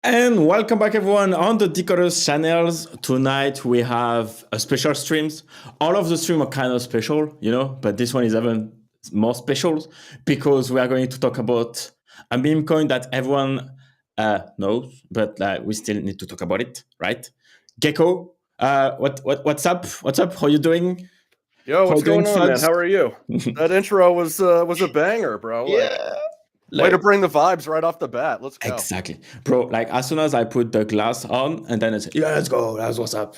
And welcome back, everyone, on the Decoders channels. Tonight we have a special streams. All of the streams are kind of special, but this one is even more special because we are going to talk about a meme coin that everyone knows, but we still need to talk about it, right? Gecko, what's up? What's up? How are you doing? Yo, what's going on, man? FUDS? How are you? That intro was a banger, bro. Way to bring the vibes right off the bat. Let's go. Exactly. Bro, as soon as I put the glass on and then it's, yeah, let's go. That's what's up.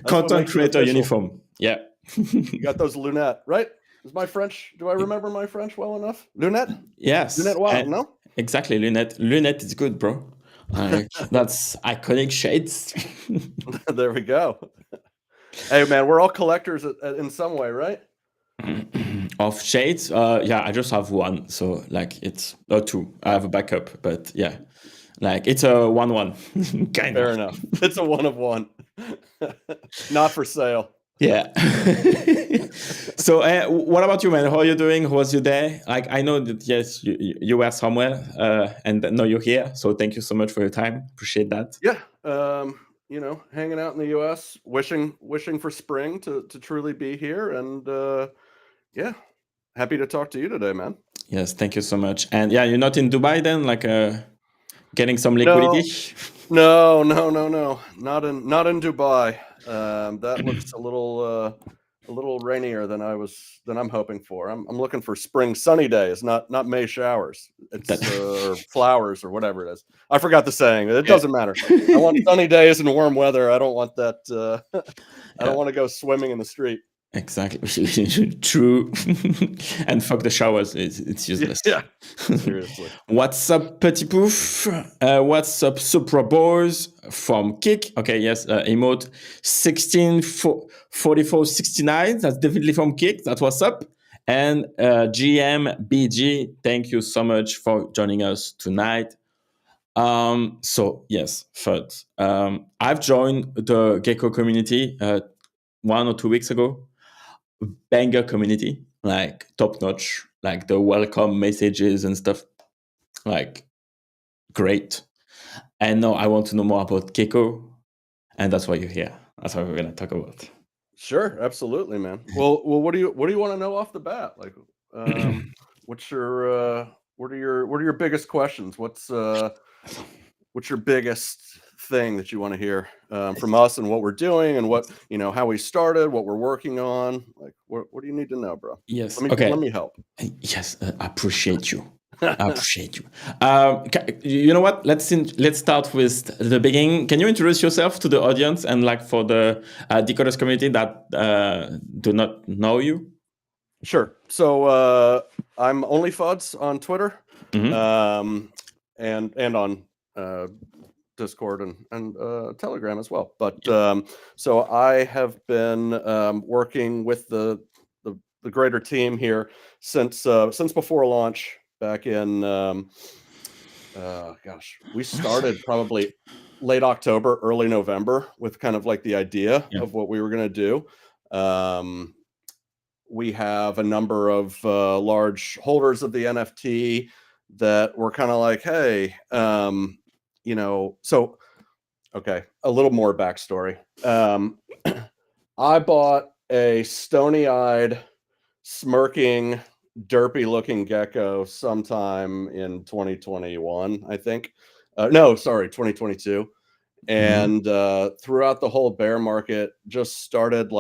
Content creator uniform. Yeah. You got those lunettes, right? Is my French, do I remember my French well enough? Lunette? Yes. Lunette, wow, no? Exactly, lunette. Lunette is good, bro. That's iconic shades. There we go. Hey, man, we're all collectors in some way, right? Of shades, yeah, I just have one, so it's two. I have a backup, but yeah, it's a 1-1. Kind Fair of. enough. It's a 1 of 1. Not for sale. Yeah. So what about you, man? How are you doing? How was your day? I know that yes, you were somewhere, and now you're here, so thank you so much for your time. Appreciate that. Yeah. Hanging out in the US, wishing for spring to truly be here, and yeah, happy to talk to you today, man. Yes, thank you so much. And yeah, you're not in Dubai then, getting some liquidity? No, not in Dubai. That looks a little rainier than I'm hoping for. I'm looking for spring sunny days, not May showers. It's flowers or whatever it is. I forgot the saying. It doesn't matter. I want sunny days and warm weather. I don't want that. I don't want to go swimming in the street. Exactly. True. And fuck the showers. It's useless. Yeah. Seriously. What's up, Petit Poof? What's up, Supra Boys from Kick? Okay, yes, emote 164469. That's definitely from Kick. That's what's up. And GMBG, thank you so much for joining us tonight. So yes, FUDS. I've joined the Gecko community 1 or 2 weeks ago. Banger community, top notch, the welcome messages and stuff, great. And now I want to know more about Gecko, and that's why you're here. That's what we're gonna talk about. Sure, absolutely, man. Well, what do you want to know off the bat? What are your biggest questions? What's your biggest thing that you want to hear from us and what we're doing and what how we started, what we're working on? What do you need to know, bro? Yes. Let me help. Yes, I appreciate you. I appreciate you. You know what? Let's start with the beginning. Can you introduce yourself to the audience and for the Decoders community that do not know you? Sure. So I'm only FUDS on Twitter, and on Discord and Telegram as well. But so I have been working with the greater team here since before launch back in we started probably late October, early November with kind of the idea of what we were going to do. We have a number of large holders of the NFT that were kind of hey, so, okay, a little more backstory. I bought a stony-eyed, smirking, derpy-looking gecko sometime in 2021, I think. No, sorry, 2022. And throughout the whole bear market, just started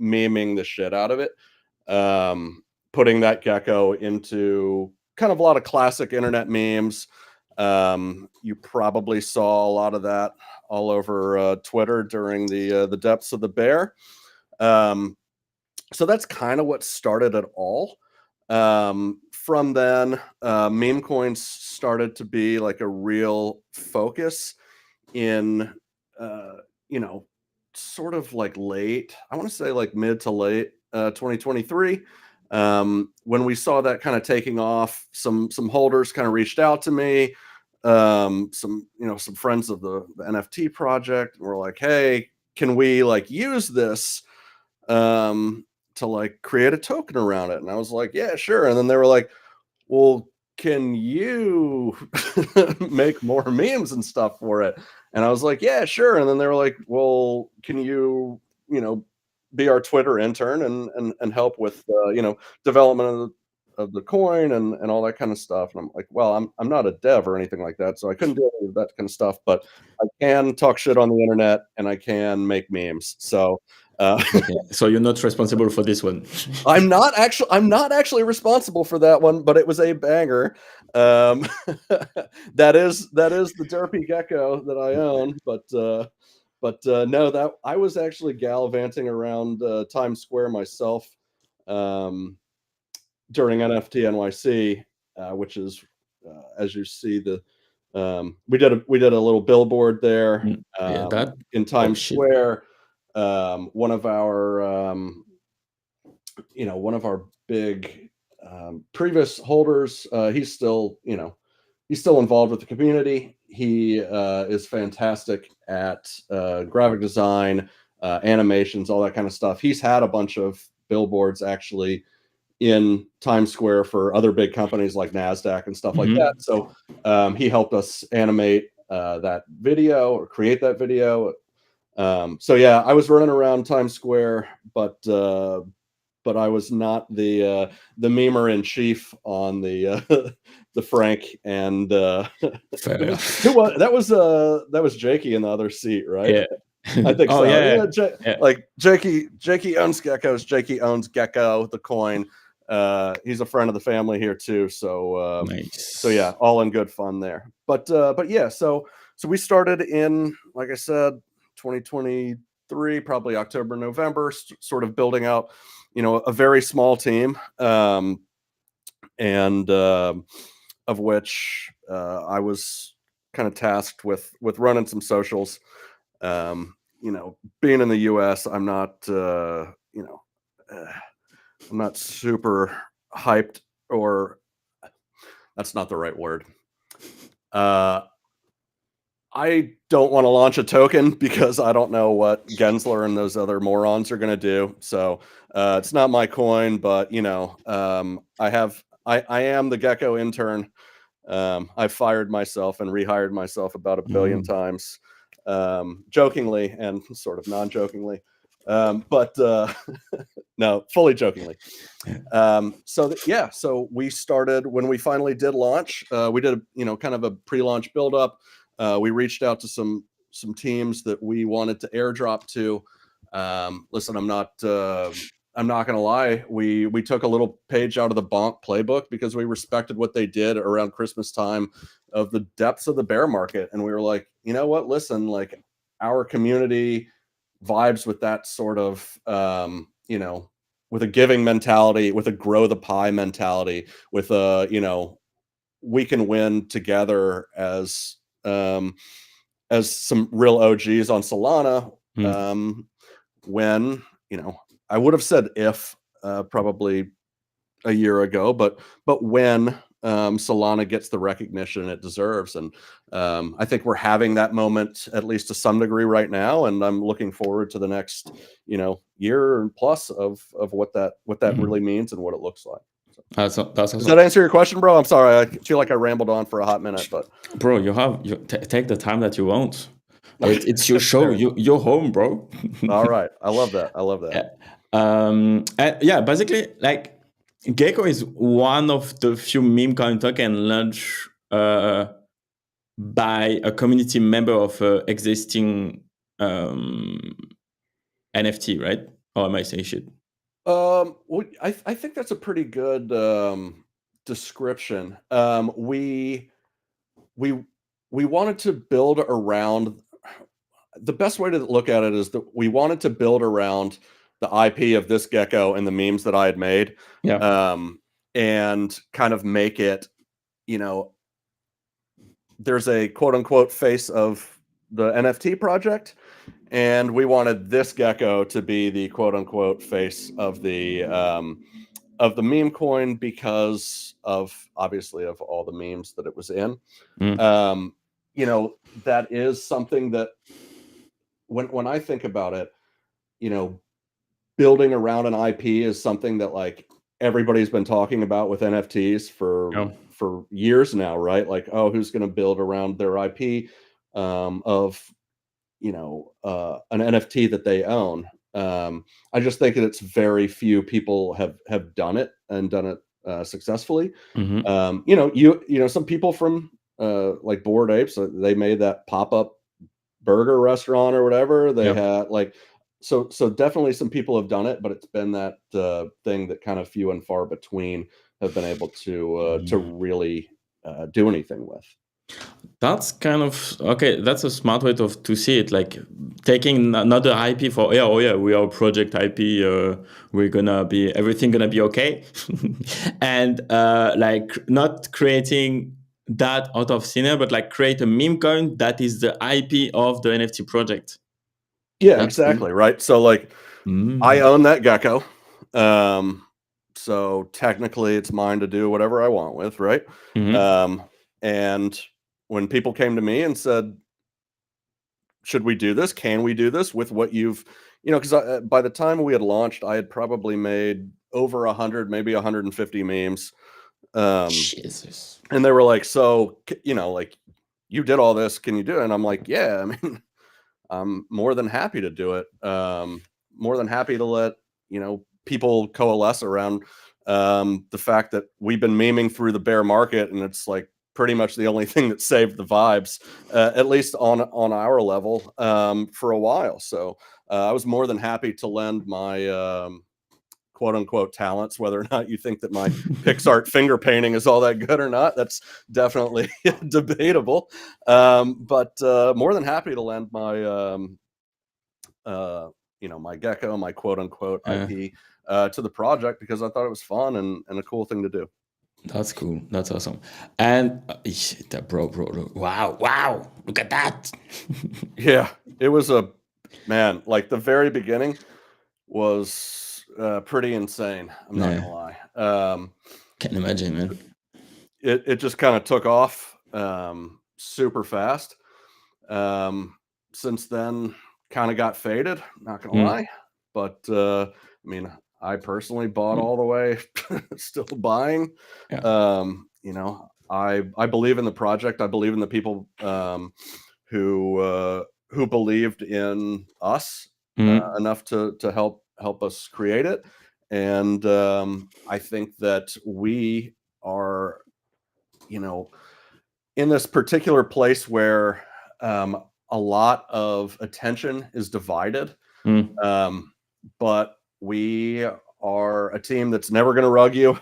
memeing the shit out of it. Putting that gecko into kind of a lot of classic internet memes. You probably saw a lot of that all over Twitter during the depths of the bear. So that's kind of what started it all. From then, Memecoins started to be a real focus in, sort of late, I want to say mid to late 2023. When we saw that kind of taking off, some holders kind of reached out to me, some friends of the NFT project were like, hey, can we use this to create a token around it? And I was like, yeah, sure. And then they were like, well, can you make more memes and stuff for it? And I was like, yeah, sure. And then they were like, well, can you, be our Twitter intern and help with, development of the coin and all that kind of stuff. And I'm like, well, I'm not a dev or anything like that, so I couldn't do any of that kind of stuff, but I can talk shit on the internet and I can make memes. So Okay, so you're not responsible for this one. I'm not actually responsible for that one, but it was a banger. That is the derpy gecko that I own, but no, that I was actually gallivanting around Times Square myself during NFT NYC, which is as you see we did a little billboard there Yeah, that. in Oh Times shit. Square. One of our one of our big previous holders, he's still involved with the community. He is fantastic at graphic design, animations, all that kind of stuff. He's had a bunch of billboards actually in Times Square for other big companies like NASDAQ and stuff like that. So he helped us animate that video or create that video. So yeah, I was running around Times Square, but I was not the memer in chief on the the Frank and Fair enough. that was Jakey in the other seat, right? Yeah. I think Oh so. yeah. Yeah. Like Jakey owns Geckos. Jakey owns Gecko, the coin. He's a friend of the family here too. So Nice. so yeah, all in good fun there. But yeah, so we started in, like I said, 2023, probably October, November, sort of building out, a very small team, and of which I was kind of tasked with running some socials. Being in the U.S., I'm not, I'm not super hyped, or that's not the right word. I don't want to launch a token because I don't know what Gensler and those other morons are going to do. So it's not my coin, but I am the Gecko intern. I've fired myself and rehired myself about 1 billion times, jokingly and sort of non-jokingly, but no, fully jokingly. So we started when we finally did launch. We did kind of a pre-launch build-up. We reached out to some teams that we wanted to airdrop to. Listen, I'm not gonna lie. We took a little page out of the Bonk playbook because we respected what they did around Christmas time of the depths of the bear market, and we were like, you know what? Listen, like, our community vibes with that sort of with a giving mentality, with a grow the pie mentality, with a we can win together as some real OGs on Solana. When I would have said if probably a year ago, but when Solana gets the recognition it deserves, and I think we're having that moment at least to some degree right now, and I'm looking forward to the next year and plus of what that really means and what it looks like. That's awesome. Does that answer your question, bro? I'm sorry, I feel like I rambled on for a hot minute, but bro, you take the time that you want. It's your show. You're home, bro. All right, I love that. Yeah. Basically, like, Gecko is one of the few meme coin token launched by a community member of existing NFT, right? Or am I saying shit? Well, I think that's a pretty good description. We wanted to build around. The best way to look at it is that we wanted to build around the IP of this Gecko and the memes that I had made, and kind of make it, there's a quote unquote face of the NFT project, and we wanted this Gecko to be the quote unquote face of the meme coin because of obviously of all the memes that it was in. That is something that when I think about it, building around an IP is something that, like, everybody's been talking about with NFTs for for years now, right? Like, oh, who's going to build around their IP of an NFT that they own? I just think that it's very few people have done it and done it successfully. Some people from like Bored Apes, they made that pop-up burger restaurant or whatever. They had like, so definitely some people have done it, but it's been that thing that kind of few and far between have been able to really do anything with. That's kind of okay. That's a smart way to see it. Like taking another IP for we are project IP. We're gonna be everything gonna be okay, and like not creating that out of thin air, but like create a meme coin that is the IP of the NFT project. Yeah, That's exactly. Cool. Right. So like, I own that Gecko. So technically it's mine to do whatever I want with, right? And when people came to me and said, should we do this? Can we do this with what you've, because by the time we had launched, I had probably made over 100, maybe 150 memes. Jesus. And they were like, so, like, you did all this, can you do it? And I'm like, yeah, I mean, I'm more than happy to do it. More than happy to let, people coalesce around the fact that we've been memeing through the bear market, and it's like pretty much the only thing that saved the vibes, at least on our level, for a while. So I was more than happy to lend my quote unquote talents, whether or not you think that my PixArt finger painting is all that good or not, that's definitely debatable. But more than happy to lend my my Gecko, my quote unquote IP to the project, because I thought it was fun and a cool thing to do. That's cool. That's awesome. And bro, wow, look at that. Yeah, it was like the very beginning was pretty insane. I'm not gonna lie. Can't imagine, man. It just kind of took off super fast. Since then, kind of got faded, not gonna lie. But I mean, I personally bought all the way, still buying. I believe in the project. I believe in the people who believed in us enough to help us create it. And I think that we are, in this particular place where a lot of attention is divided. But we are a team that's never going to rug you.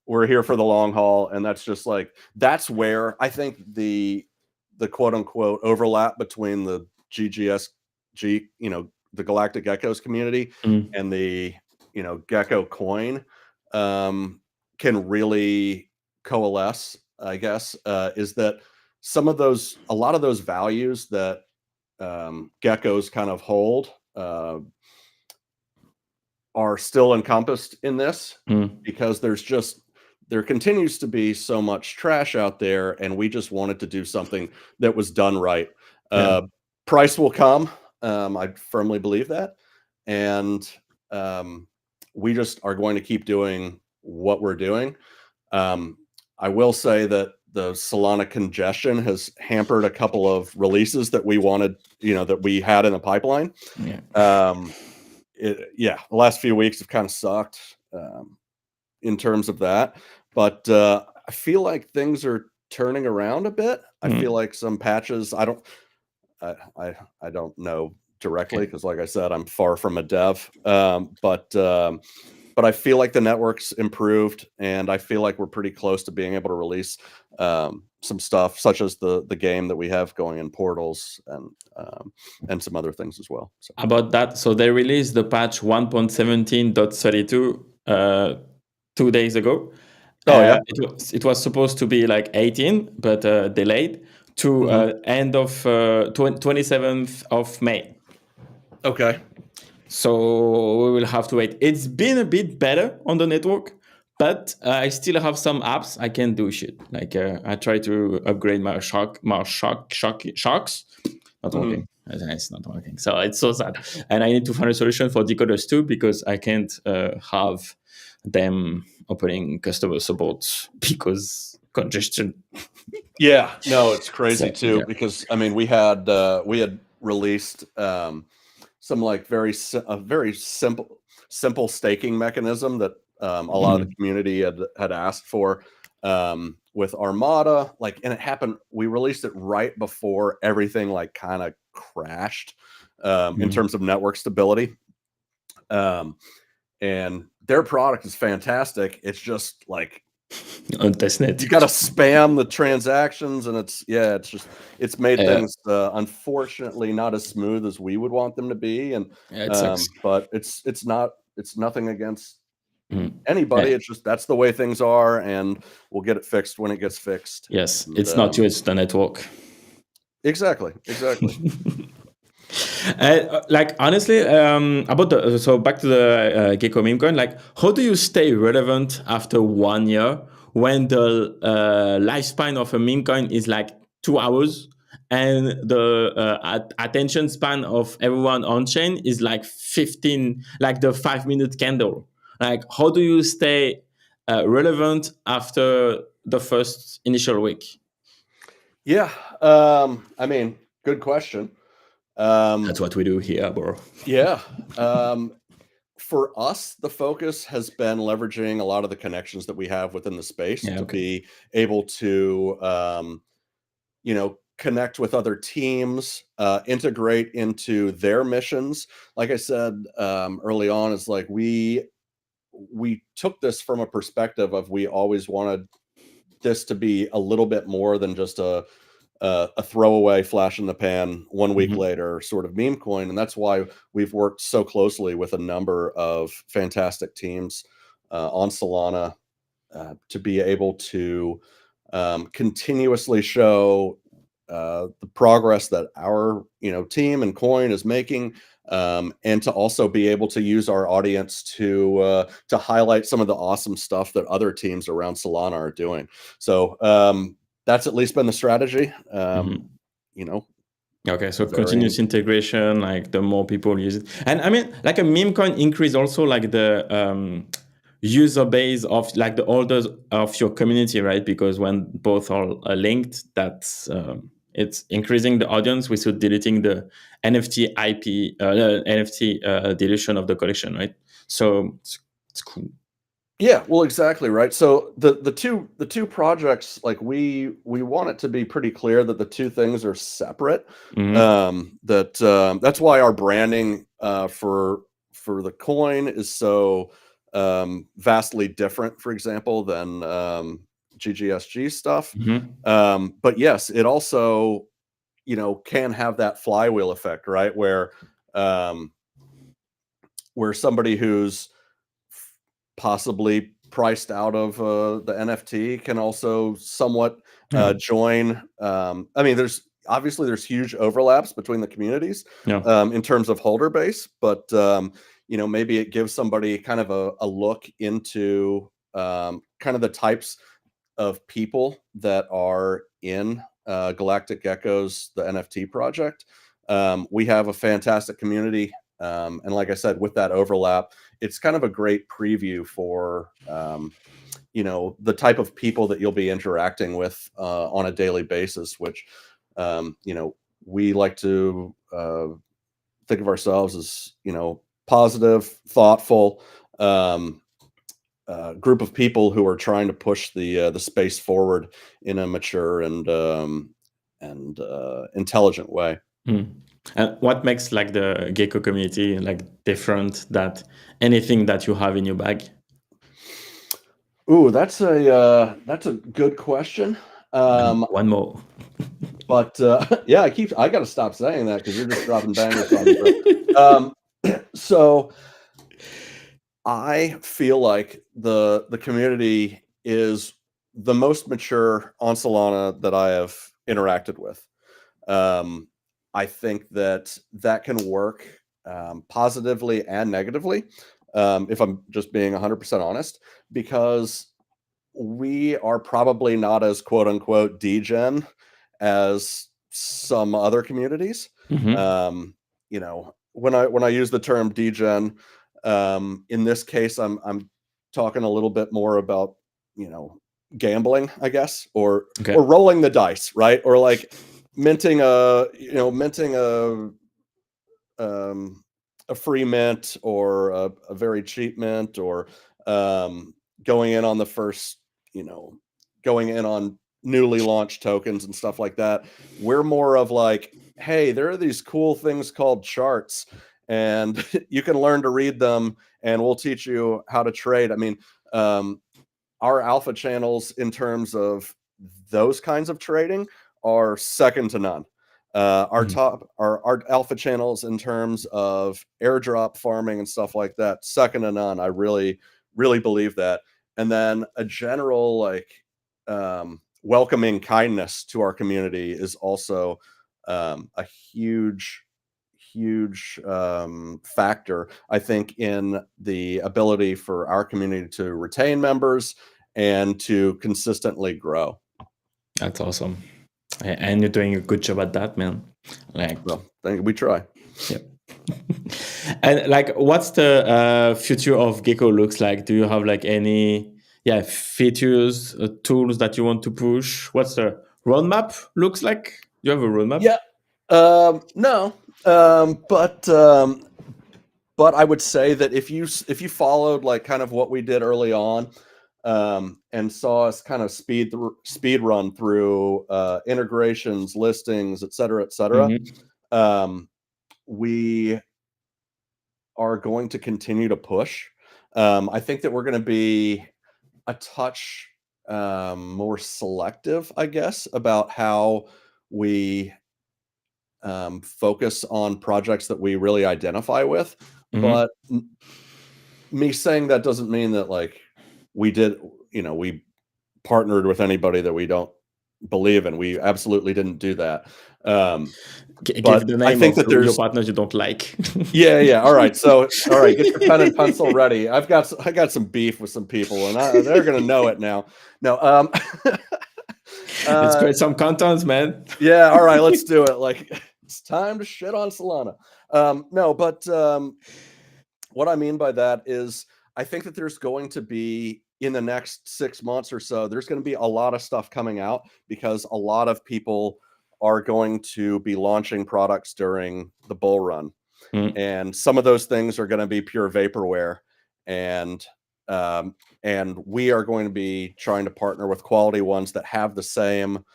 We're here for the long haul, and that's where I think the quote unquote overlap between the GGSG, the Galactic Geckos community and the Gecko coin can really coalesce, I guess, is that a lot of those values that geckos kind of hold are still encompassed in this, because there continues to be so much trash out there, and we just wanted to do something that was done right. Price will come. I firmly believe that. And we just are going to keep doing what we're doing. I will say that the Solana congestion has hampered a couple of releases that we wanted, that we had in the pipeline. The last few weeks have kind of sucked in terms of that, but I feel like things are turning around a bit. I feel like some patches, I don't know directly, because like I said, I'm far from a dev, but I feel like the network's improved, and I feel like we're pretty close to being able to release some stuff, such as the game that we have going in Portals, and some other things as well. So. About that, so they released the patch 1.17.32 2 days ago. It was supposed to be like 18, but delayed to end of 27th of May. Okay. So we will have to wait. It's been a bit better on the network, but I still have some apps I can't do shit. Like I try to upgrade my shocks. Not working. It's not working. So it's so sad. And I need to find a solution for decoders too, because I can't have them opening customer support because congestion. Yeah, no, it's crazy So, too, yeah. because I mean we had released some like a very simple staking mechanism that a lot of the community had asked for with Armada, like, and it happened. We released it right before everything like kind of crashed in terms of network stability. And their product is fantastic. It's just like On testnet. you got to spam the transactions, and it's made things unfortunately not as smooth as we would want them to be. And Yeah, it sucks. but it's nothing against Yeah. anybody. It's just that's the way things are, and we'll get it fixed when it gets fixed. Yes, And, it's not you, it's the network. exactly. Like honestly, about the so back to the Gecko meme coin. Like, how do you stay relevant after 1 year when the lifespan of a meme coin is like 2 hours and the attention span of everyone on chain is like 15, like the 5-minute candle? Like, how do you stay relevant after the first initial week? Yeah, I mean, good question. That's what we do here, bro. Yeah. For us, the focus has been leveraging a lot of the connections that we have within the space to be able to, connect with other teams, integrate into their missions. Like I said early on, is like we took this from a perspective of we always wanted this to be a little bit more than just a throwaway flash in the pan 1 week later sort of meme coin. And that's why we've worked so closely with a number of fantastic teams on Solana to be able to continuously show the progress that our team and coin is making, and to also be able to use our audience to highlight some of the awesome stuff that other teams around Solana are doing. So that's at least been the strategy. Okay, so continuous integration, like the more people use it. And I mean, like a meme coin increase also like the user base of like the holders of your community, right? Because when both are linked, that's it's increasing the audience without deleting the NFT IP, NFT deletion of the collection, right? So it's cool. Yeah, well, exactly right. So the two projects, like we want it to be pretty clear that the two things are separate. That's why our branding for the coin is so vastly different, for example, than GGSG stuff. But yes, it also can have that flywheel effect, right? Where somebody who's possibly priced out of the NFT can also somewhat join. I mean, there's huge overlaps between the communities in terms of holder base, but maybe it gives somebody kind of a look into kind of the types of people that are in Galactic Gecko's the NFT project. We have a fantastic community. And like I said, with that overlap, it's kind of a great preview for, the type of people that you'll be interacting with on a daily basis, which, we like to think of ourselves as, positive, thoughtful group of people who are trying to push the space forward in a mature and intelligent way. And what makes like the Gecko community like different that anything that you have in your bag? Ooh, that's a good question. One more. But yeah, I got to stop saying that because you're just dropping bangers on me, bro. So I feel like the community is the most mature on Solana that I have interacted with. I think that can work positively and negatively, if I'm just being 100% honest, because we are probably not as quote unquote degen as some other communities. When I use the term degen, in this case, I'm talking a little bit more about, gambling, I guess, or Okay. rolling the dice, right? Or like minting a free mint or a very cheap mint, or going in on the first, going in on newly launched tokens and stuff like that. We're more of like, hey, there are these cool things called charts, and you can learn to read them, and we'll teach you how to trade. I mean, our alpha channels in terms of those kinds of trading are second to none. Our alpha channels in terms of airdrop farming and stuff like that, second to none. I really, really believe that. And then a general welcoming kindness to our community is also a huge factor, I think, in the ability for our community to retain members and to consistently grow. That's awesome. And you're doing a good job at that, man. Well, we try. Yeah. And what's the future of Gecko looks like? Do you have any features, tools that you want to push? What's the roadmap looks like? Do you have a roadmap? Yeah. No. But I would say that if you followed kind of what we did early on, and saw us kind of speed run through integrations, listings, et cetera, we are going to continue to push. I think that we're going to be a touch more selective, I guess, about how we focus on projects that we really identify with. But me saying that doesn't mean that we partnered with anybody that we don't believe in. We absolutely didn't do that. Give the name I think of that there's your partners you don't like. yeah. All right. So, all right, get your pen and pencil ready. I got some beef with some people, and they're gonna know it now. No, let's create some content, man. Yeah. All right. Let's do it. It's time to shit on Solana. No, but what I mean by that is I think that there's going to be, in the next 6 months or so, there's going to be a lot of stuff coming out, because a lot of people are going to be launching products during the bull run. And some of those things are going to be pure vaporware. And we are going to be trying to partner with quality ones that have the same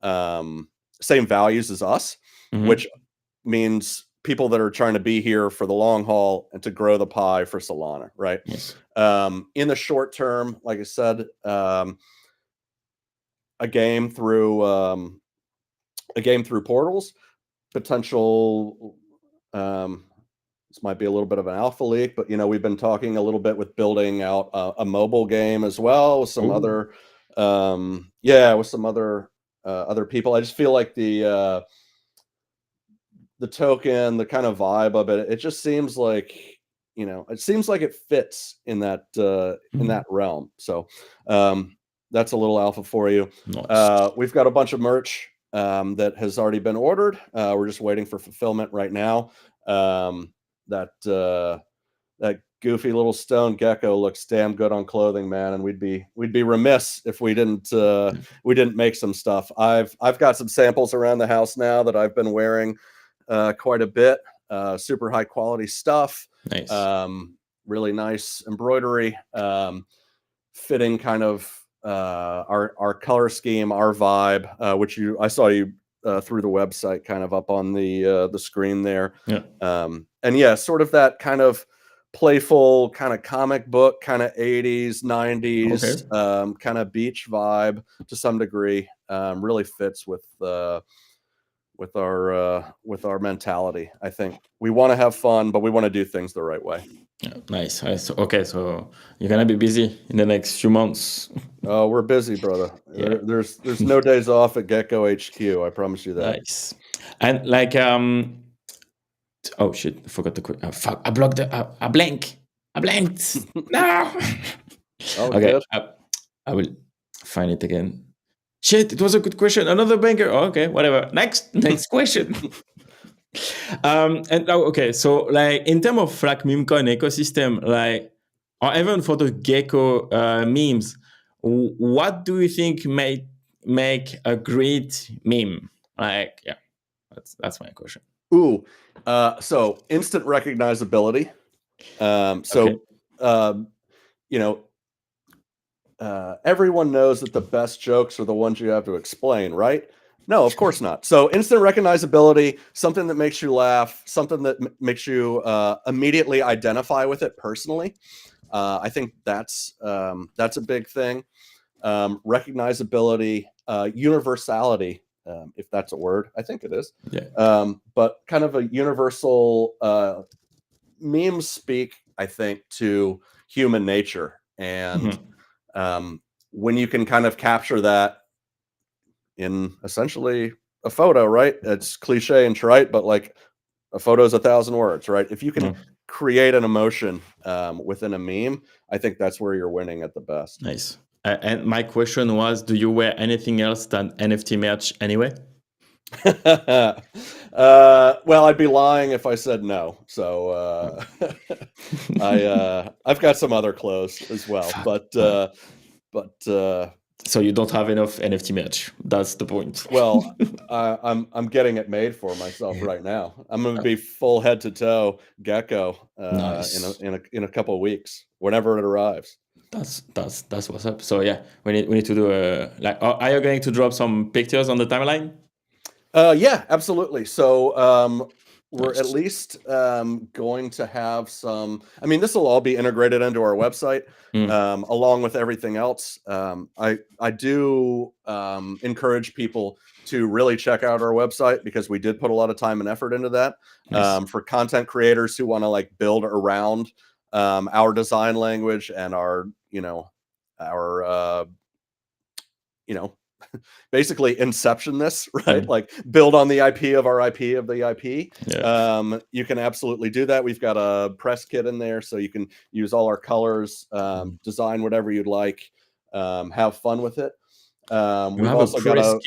values as us, which means people that are trying to be here for the long haul and to grow the pie for Solana, right? Yes. In the short term, like I said, a game through portals, potential. This might be a little bit of an alpha leak, but we've been talking a little bit with building out a mobile game as well with some other, with some other people. I just feel like the token, the kind of vibe of it just seems like, it fits in that realm. So that's a little alpha for you. Nice. We've got a bunch of merch that has already been ordered. We're just waiting for fulfillment right now. That goofy little stone gecko looks damn good on clothing, man, and we'd be remiss if we didn't make some stuff. I've got some samples around the house now that I've been wearing quite a bit. Super high quality stuff. Nice. Really nice embroidery, fitting kind of our color scheme, our vibe, which I saw you through the website, kind of up on the screen there. Yeah. And yeah, sort of that kind of playful, kind of comic book, kind of 80s, 90s, kind of beach vibe to some degree. Really fits with our mentality. I think we want to have fun, but we want to do things the right way. Yeah, nice. Okay, so you're gonna be busy in the next few months. Oh, we're busy, brother. Yeah. There's no days off at Gecko HQ. I promise you that. Nice. And oh shit! I forgot the fuck! I blocked I blanked. No. Okay. I will find it again. Shit! It was a good question. Another banker. Oh, okay, whatever. Next question. And okay, so in terms of Memecoin ecosystem, or even for the Gecko memes, what do you think make a great meme? Like, yeah, that's my question. Ooh, so instant recognizability. Okay. You know, everyone knows that the best jokes are the ones you have to explain, right? No, of course not. So instant recognizability, something that makes you laugh, something that makes you immediately identify with it personally. I think that's a big thing. Recognizability, universality, if that's a word. I think it is. Yeah. But kind of a universal memes speak, I think, to human nature. And when you can kind of capture that in essentially a photo, right? It's cliche and trite, but like a photo is 1,000 words, right? If you can create an emotion within a meme, I think that's where you're winning at the best. Nice. And my question was, do you wear anything else than NFT merch anyway? Well, I'd be lying if I said no. So I've got some other clothes as well, but so you don't have enough NFT merch. That's the point. Well, I'm getting it made for myself right now. I'm going to be full head to toe Gecko Nice. in a couple of weeks, whenever it arrives. That's what's up. So yeah, we need to do like. Are you going to drop some pictures on the timeline? Yeah, absolutely. So we're Nice. at least going to have some. I mean, this will all be integrated into our website along with everything else. I do encourage people to really check out our website because we did put a lot of time and effort into that. Nice. For content creators who want to like build around our design language and our basically inception this, right? Like build on the IP of our IP of the IP. Yeah. You can absolutely do that. We've got a press kit in there, so you can use all our colors, design whatever you'd like, have fun with it. We've also got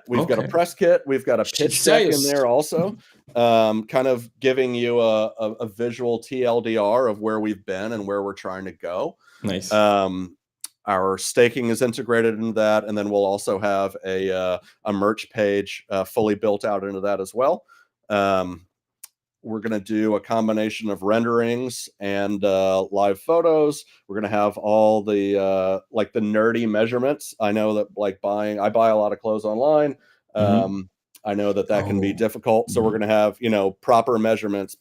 we've got a press kit. We've got a pitch deck in there also, kind of giving you a visual TLDR of where we've been and where we're trying to go. Nice. Our staking is integrated into that, and then we'll also have a merch page fully built out into that as well. We're going to do a combination of renderings and live photos. We're going to have all the like the nerdy measurements. I know that like I buy a lot of clothes online. I know that can be difficult. So we're going to have, proper measurements,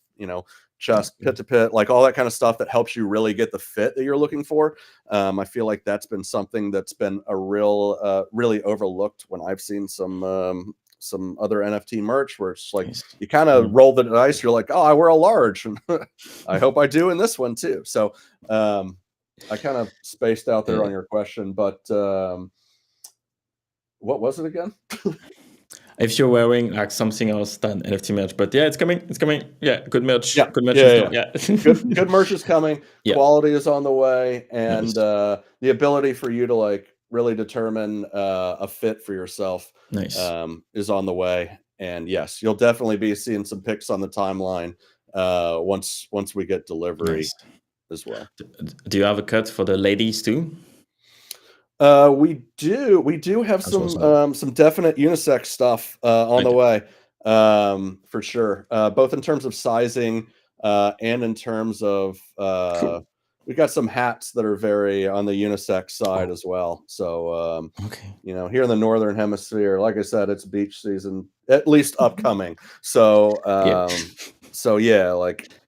chest, pit to pit, like all that kind of stuff that helps you really get the fit that you're looking for. I feel like that's been something that's been a really overlooked when I've seen some other NFT merch where it's like you kind of roll the dice. You're like, oh, I wear a large. I hope I do in this one too. So I kind of spaced out there on your question, but what was it again? If you're wearing like something else than NFT merch, but yeah, it's coming. Yeah, good merch. Yeah, good merch. Good merch is coming. Yeah. Quality is on the way, and the ability for you to like really determine a fit for yourself is on the way. And yes, you'll definitely be seeing some pics on the timeline once we get delivery as well. Do you have a cut for the ladies too? We do have some definite unisex stuff on the way, for sure. Both in terms of sizing and in terms of we got some hats that are very on the unisex side as well. So here in the northern hemisphere, like I said, it's beach season, at least upcoming. So like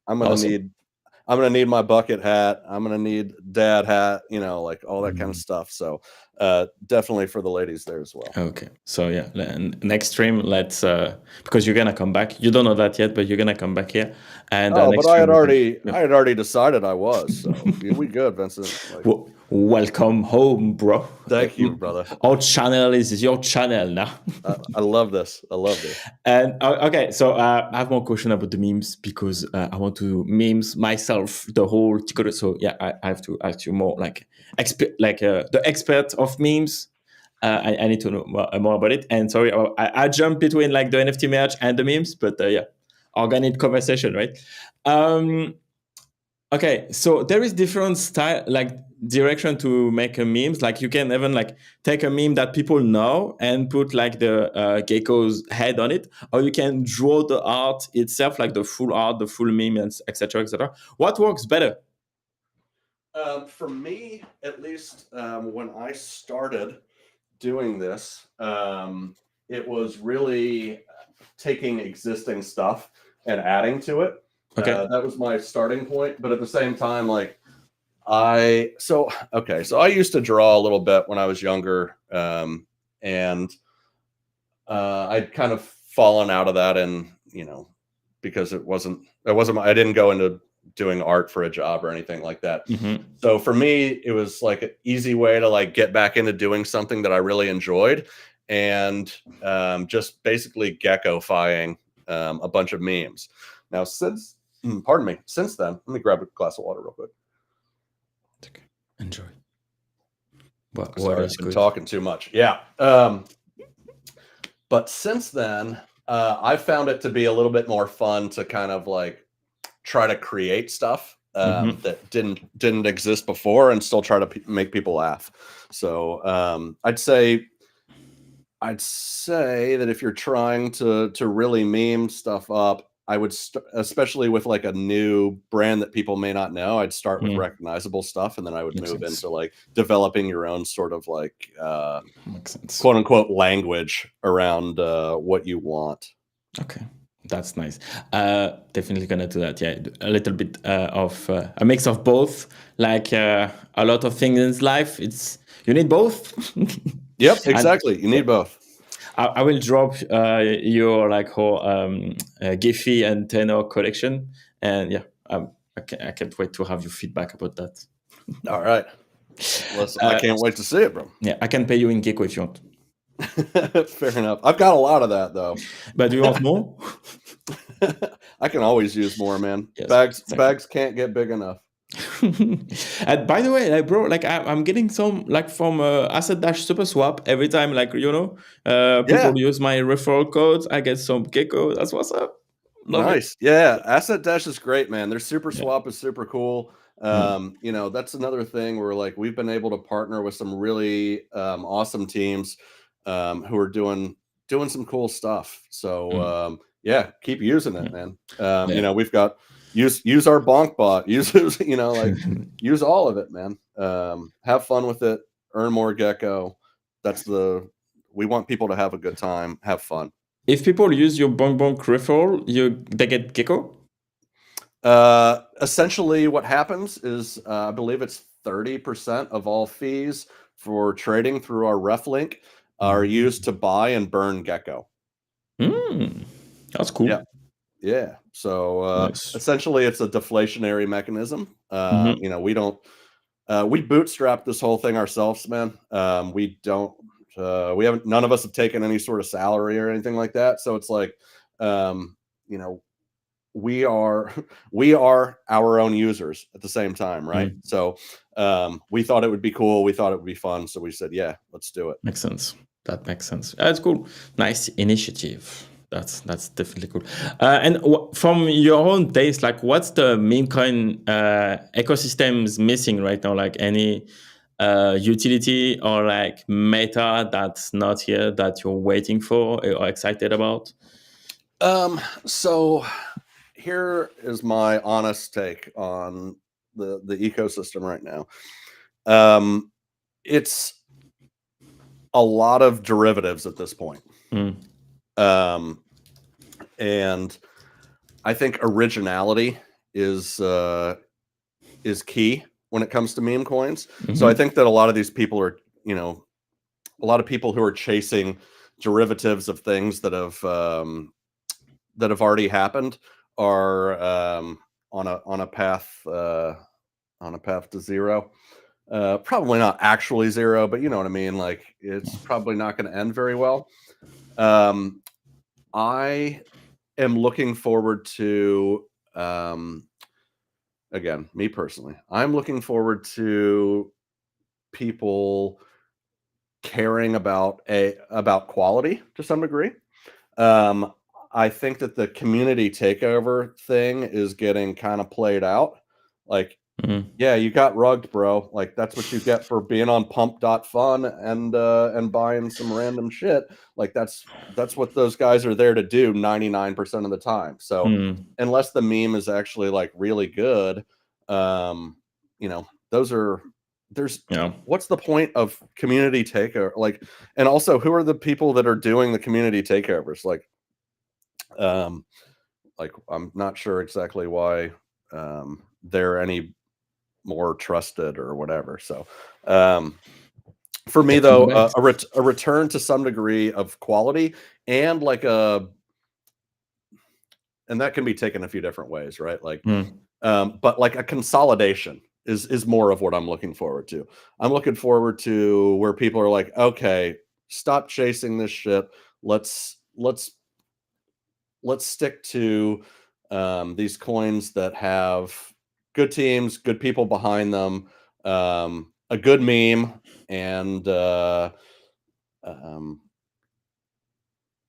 I'm gonna need my bucket hat. I'm gonna need dad hat, like all that kind of stuff. So definitely for the ladies there as well. Okay. So yeah, next stream, let's because you're gonna come back. You don't know that yet, but you're gonna come back here. And but I had already decided I was. So we good, Vincent. Like, welcome home, bro. Thank you, brother. Our channel is your channel now. I love this. And okay, so I have more question about the memes because I want to memes myself the whole ticket. So yeah, I have to ask you more like the expert of memes. I need to know more about it. And sorry, I jump between like the NFT merch and the memes, but yeah, organic conversation, right? Okay, so there is different style, like direction to make a memes. Like you can even like take a meme that people know and put like the gecko's head on it, or you can draw the art itself, like the full art, the full meme, and etc. etc. What works better? For me, at least, when I started doing this, it was really taking existing stuff and adding to it. Okay. That was my starting point. But at the same time, like so I used to draw a little bit when I was younger, and I'd kind of fallen out of that, and because I didn't go into doing art for a job or anything like that. Mm-hmm. So for me, it was like an easy way to like get back into doing something that I really enjoyed, and just basically gecko-fying a bunch of memes. Now, since then, let me grab a glass of water real quick. Okay. Enjoy. But Sorry, I've been talking too much. Yeah. But since then, I found it to be a little bit more fun to kind of like try to create stuff that didn't exist before, and still try to make people laugh. So I'd say that if you're trying to really meme stuff up, I would especially with like a new brand that people may not know, I'd start with recognizable stuff, and then I would move into like developing your own sort of like quote unquote language around what you want. Okay, that's nice. Definitely gonna do that. Yeah, a little bit of a mix of both. Like a lot of things in life, you need both. Yep, exactly. You need both. I will drop your like whole Giphy and Tenor collection, and yeah, I can't wait to have your feedback about that. All right. Listen, I can't wait to see it, bro. Yeah, I can pay you in Gecko if you want. Fair enough. I've got a lot of that though. But do you want more? I can always use more, man. Yes, bags can't get big enough. And by the way, like bro, like I'm getting some like from Asset-Super Swap every time, like people use my referral codes. I get some Gecko. That's what's up. Love nice. it. Yeah, Asset Dash is great, man. Their Super Swap is super cool. That's another thing where like we've been able to partner with some really awesome teams who are doing some cool stuff. So yeah, keep using it, man. We've got use our bonk bot, use use all of it, man. Have fun with it, earn more Gecko. We want people to have a good time, have fun. If people use your bonk bonk referral, they get Gecko? Essentially what happens is I believe it's 30% of all fees for trading through our ref link are used to buy and burn Gecko. That's cool. Yeah. So Nice. essentially it's a deflationary mechanism. We bootstrap this whole thing ourselves, man. None of us have taken any sort of salary or anything like that. So it's like, we are our own users at the same time, right? So we thought it would be cool. We thought it would be fun. So we said, yeah, let's do it. Makes sense. That makes sense. That's cool. Nice initiative. That's definitely cool. And from your own taste, like what's the Memecoin ecosystems missing right now? Like any utility or like meta that's not here that you're waiting for or excited about? So here is my honest take on the ecosystem right now. It's a lot of derivatives at this point. And I think originality is key when it comes to meme coins. So I think that a lot of these people are, a lot of people who are chasing derivatives of things that have already happened are on a path to zero. Probably not actually zero, but you know what I mean? Like it's probably not going to end very well. I am looking forward to, again, me personally, I'm looking forward to people caring about quality to some degree. I think that the community takeover thing is getting kind of played out. Like, Mhm. yeah, you got rugged, bro. Like, that's what you get for being on pump.fun and buying some random shit. Like, that's what those guys are there to do 99% of the time. So Mhm. unless the meme is actually like really good, you know, Yeah. what's the point of community takeover? Like, and also, who are the people that are doing the community takeovers? Like I'm not sure exactly why they're any more trusted or whatever. So for me Getting though, back. a return to some degree of quality and and that can be taken a few different ways, right? Like, Mm. but like a consolidation is more of what I'm looking forward to. I'm looking forward to where people are like, okay, stop chasing this shit. Let's stick to these coins that have good teams, good people behind them, a good meme, and um,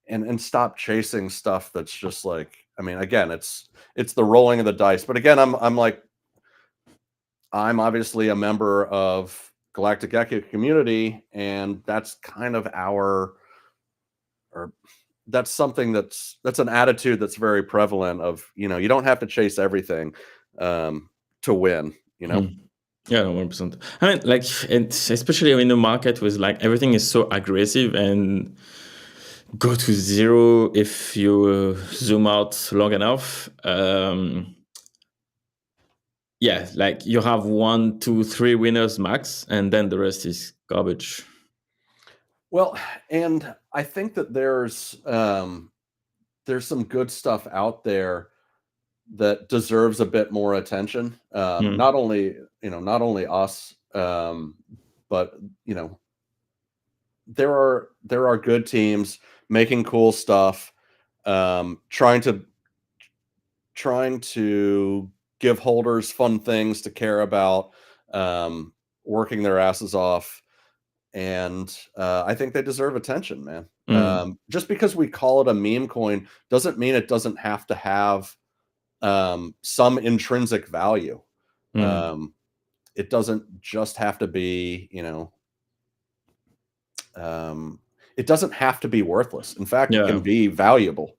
and stop chasing stuff that's just like. I mean, again, it's the rolling of the dice. But again, I'm obviously a member of Galactic Gecko community, and that's kind of or that's something that's an attitude that's very prevalent of, you don't have to chase everything to win, Mm. Yeah, 100%. I mean, like, it's especially in the market with like everything is so aggressive and go to zero if you zoom out long enough. Yeah, like you have 1, 2, 3 winners max, and then the rest is garbage. Well, and I think that there's some good stuff out there that deserves a bit more attention. Mm. Not only us, but you know, there are good teams making cool stuff, trying to give holders fun things to care about, working their asses off, and I think they deserve attention, man. Mm. Just because we call it a meme coin doesn't mean it doesn't have to have some intrinsic value. Mm. Um, it doesn't just have to be, it doesn't have to be worthless. In fact, it can Yeah. be valuable.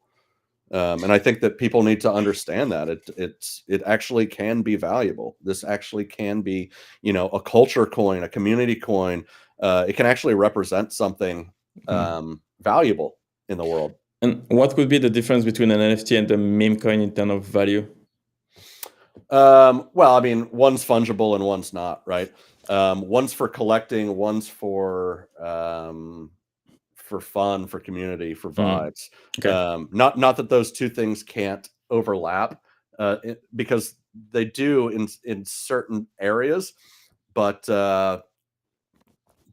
And I think that people need to understand that it actually can be valuable. This actually can be, a culture coin, a community coin. It can actually represent something Mm. valuable in the world. And what would be the difference between an NFT and a meme coin in terms of value? Well, I mean, one's fungible and one's not, right? One's for collecting, one's for fun, for community, for Mm. vibes. Okay. Not that those two things can't overlap, because they do in certain areas, but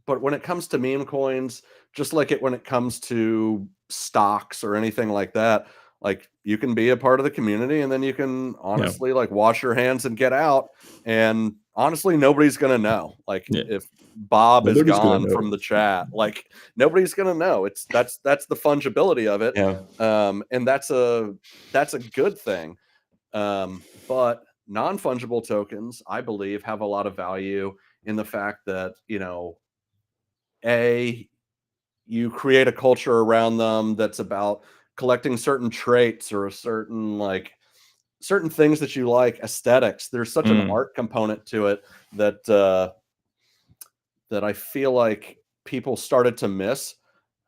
when it comes to meme coins, just like when it comes to stocks or anything like that, like you can be a part of the community and then you can Yeah. honestly like wash your hands and get out. And honestly, nobody's gonna know. Like Yeah. if Bob is Nobody's gonna gone know. from the chat, like nobody's gonna know. That's the fungibility of it. Yeah. And that's a good thing. But non-fungible tokens, I believe, have a lot of value in the fact that, you create a culture around them that's about collecting certain traits or a certain things that you like, aesthetics. There's such an Mm. art component to it that that I feel like people started to miss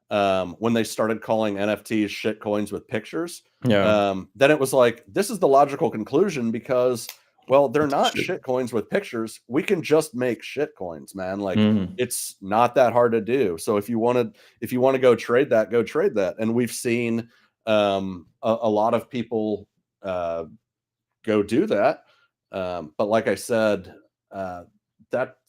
when they started calling NFTs shit coins with pictures. Yeah. Then it was like, this is the logical conclusion because, well, they're It's not shit. shit coins with pictures. We can just make shit coins, man. Like Mm. it's not that hard to do. So if you want to go trade that, go trade that. And we've seen a lot of people go do that. But like I said,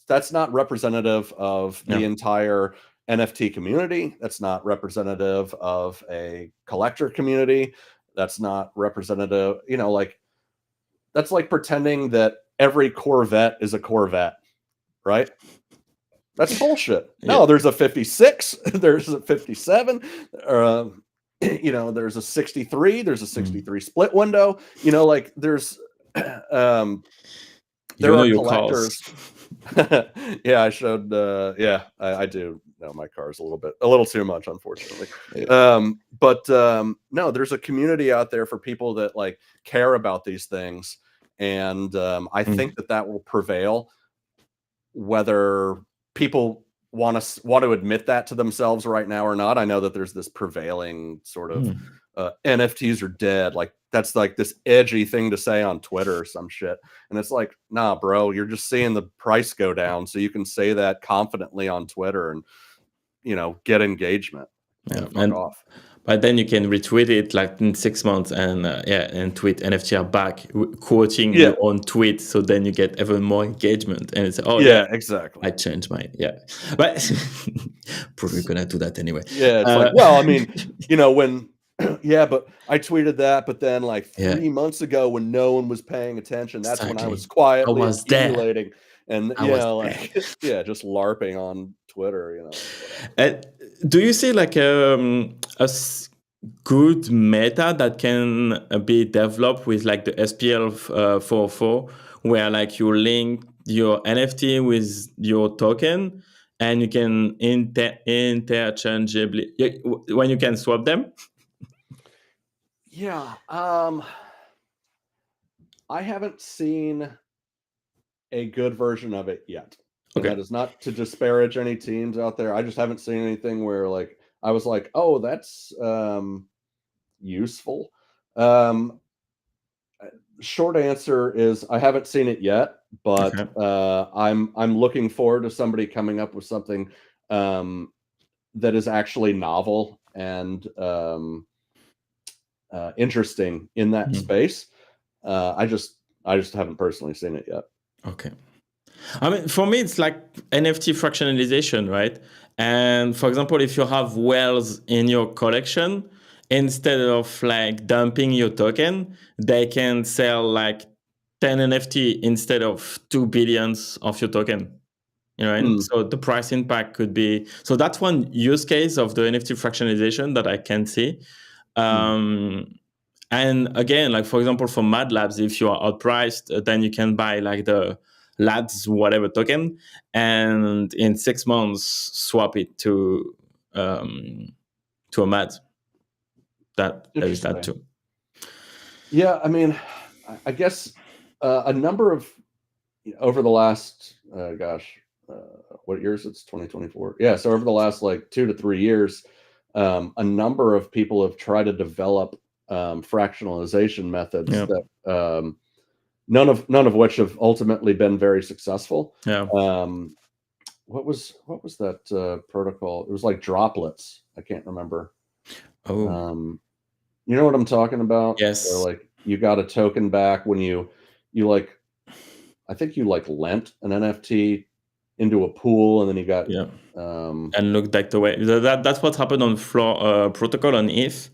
that's not representative of Yeah. the entire NFT community. That's not representative of a collector community. That's not representative, like that's like pretending that every Corvette is a Corvette, right? That's bullshit. Yeah. No, there's a 56, there's a 57, there's a 63, there's a Mm. 63 split window, like there's um there are your collectors. cars. Yeah, I showed. Yeah, I do know my cars a little too much, unfortunately. Yeah. But no, there's a community out there for people that like care about these things, and I think that will prevail, whether people want to admit that to themselves right now or not. I know that there's this prevailing sort of NFTs are dead. Like that's like this edgy thing to say on Twitter or some shit. And it's like, nah, bro, you're just seeing the price go down. So you can say that confidently on Twitter and, get engagement. Yeah, Fuck off. but then you can retweet it like in 6 months and tweet NFT are back, quoting Yeah. your own tweet. So then you get even more engagement, and it's Yeah, exactly. I changed mine. Yeah, but probably gonna do that anyway. Yeah, it's like, well, I mean, when yeah, but I tweeted that, but then like Yeah, 3 months ago when no one was paying attention, that's when I was exactly. I quietly was there. accumulating and, I was there. like, yeah, just LARPing on Twitter, whatever. And do you see like good meta that can be developed with like the SPL 404, where like you link your NFT with your token, and you can interchangeably when you can swap them? Yeah, I haven't seen a good version of it yet. And Okay. that is not to disparage any teams out there. I just haven't seen anything where like I was like, "Oh, that's useful." Um Short answer is I haven't seen it yet, but Okay. I'm looking forward to somebody coming up with something that is actually novel and interesting in that Mhm. space. I just haven't personally seen it yet. Okay. I mean, for me, it's like NFT fractionalization, right? And for example, if you have whales in your collection, instead of like dumping your token, they can sell like 10 NFT instead of 2 billions of your token. And Hmm. so the price impact could be, so that's one use case of the NFT fractionalization that I can see. Hmm. Um, and again, like for example, for Mad Labs, if you are outpriced, then you can buy like the Labs whatever token, and in 6 months swap it to a Mad. That there is that Interesting. too. Yeah, I mean, I guess a number of over the last what years? It's 2024. Yeah, so over the last like 2 to 3 years, a number of people have tried to develop fractionalization methods Yeah, that none of which have ultimately been very successful. yeah. Um, what was that protocol? It was like droplets. I can't remember. Oh, Um, you know what I'm talking about? Where yes. like you got a token back when you like I think you like lent an NFT into a pool and then you got Yeah. um And look like the way that's what happened on Floor Protocol on ETH.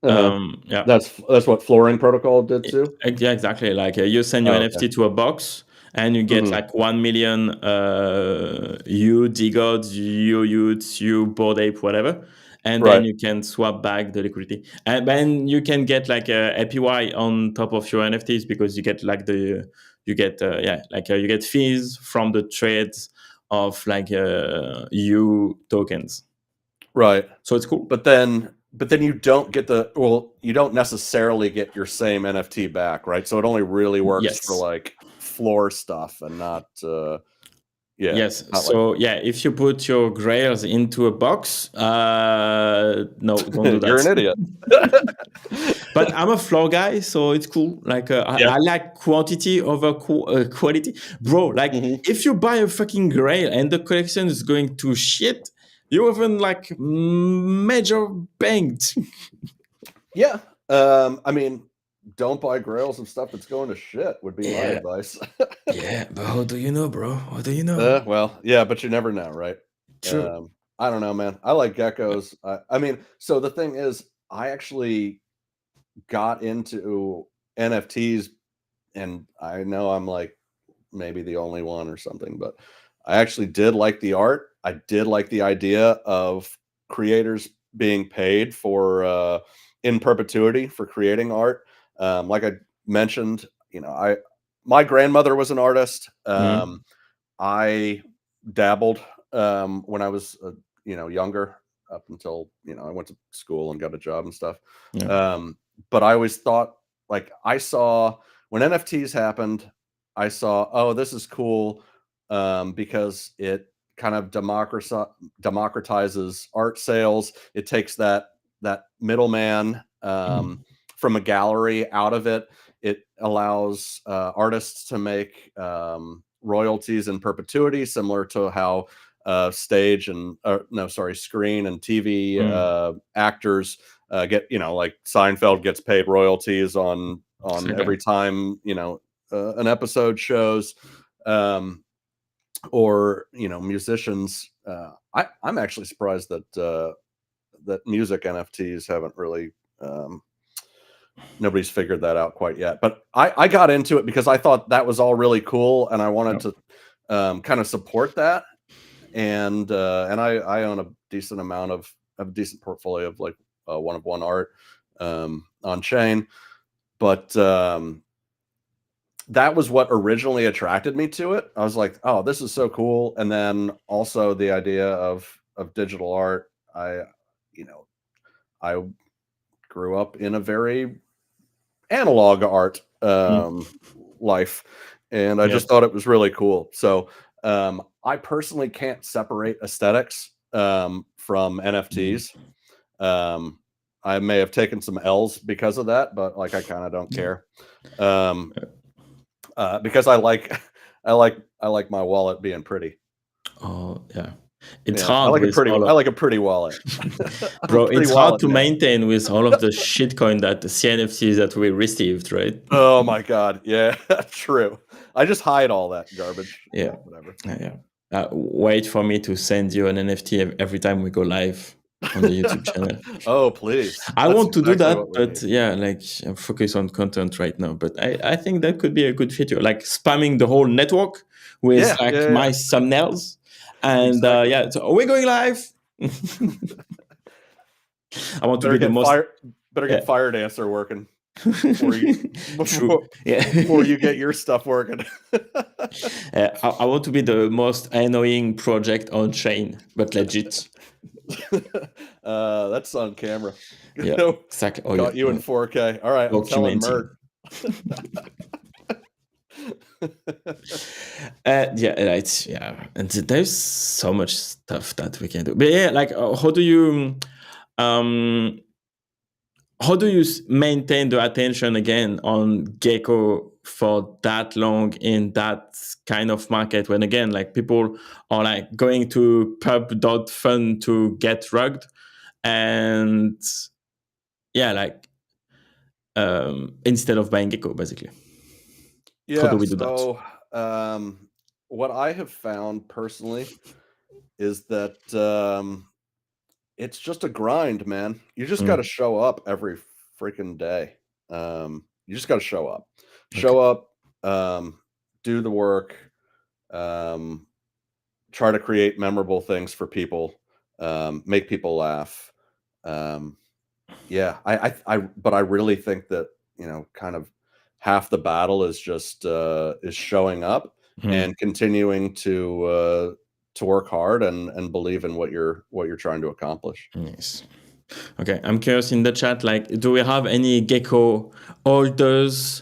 uh Yeah. that's what flooring protocol did too. Yeah, exactly. Like you send your Oh, okay. NFT to a box, and you get Hmm. like 1 million U DGods, U Utes, U Bored Ape, whatever, and then Right. you can swap back the liquidity, and then you can get like a APY on top of your NFTs because you get like you get you get fees from the trades of like U tokens. Right. So it's cool. But then you don't necessarily get your same NFT back, right? So it only really works for Yes. like floor stuff and not yeah, Yes. not like So yeah, if you put your grails into a box, no, don't do you're that. an idiot. But I'm a floor guy, so it's cool. Like Yeah. I like quantity over quality, bro. Like Hmm. if you buy a fucking grail and the collection is going to shit, you even like major banked. Yeah. I mean, don't buy grails of stuff that's going to shit would be my Yeah, advice. yeah. But how do you know, bro? How do you know? Well, yeah, but you never know, right? True. I don't know, man. I like geckos. I mean, so the thing is, I actually got into NFTs, and I know I'm like maybe the only one or something, but I actually did like the art. I did like the idea of creators being paid for in perpetuity for creating art. Like I mentioned, my grandmother was an artist. I dabbled when I was younger, up until I went to school and got a job and stuff. Yeah. But I always thought, like, I saw when NFTs happened, I saw, oh, this is cool, because it kind of democratizes art sales. It takes that middleman from a gallery out of it. It allows artists to make royalties in perpetuity, similar to how screen and TV actors get, like Seinfeld gets paid royalties on every time an episode shows, or musicians. I'm actually surprised that music NFTs haven't really nobody's figured that out quite yet. But I got into it because I thought that was all really cool, and I wanted to kind of support that. And I own a decent amount of a decent portfolio of like one of one art on chain. But that was what originally attracted me to it. I was like, oh, this is so cool. And then also the idea of digital art. I grew up in a very analog art life, and I just thought it was really cool. So I personally can't separate aesthetics from NFTs. I may have taken some L's because of that, but like I kind of don't care, because I like my wallet being pretty. Oh yeah, it's hard. I like a pretty wallet, bro. It's hard to maintain with all of the shitcoin that the CNFTs that we received, right? Oh my god, yeah, true. I just hide all that garbage. Yeah, whatever. Yeah. Wait for me to send you an NFT every time we go live on the YouTube channel. Oh, please. I want to do that, but yeah, like I'm focused on content right now. But I think that could be a good feature, like spamming the whole network with my thumbnails. And so we're going live. I want to be the most. Better get Fire Dancer working before you get your stuff working. I want to be the most annoying project on chain, but legit. That's on camera. Yeah, exactly. Oh, got you in 4K. All right, I'm telling Mert. And there's so much stuff that we can do. But yeah, like how do you maintain the attention again on Gecko for that long in that kind of market, when again, like people are like going to pub.fun to get rugged, and instead of buying Gecko, basically. How do we do that? What I have found personally is that it's just a grind, man. You just got to show up every freaking day. You just got to show up. Show up, do the work, try to create memorable things for people, make people laugh. But I really think that, kind of half the battle is just is showing up and continuing to work hard and believe in what you're trying to accomplish. Yes. Okay, I'm curious in the chat, like, do we have any Gecko holders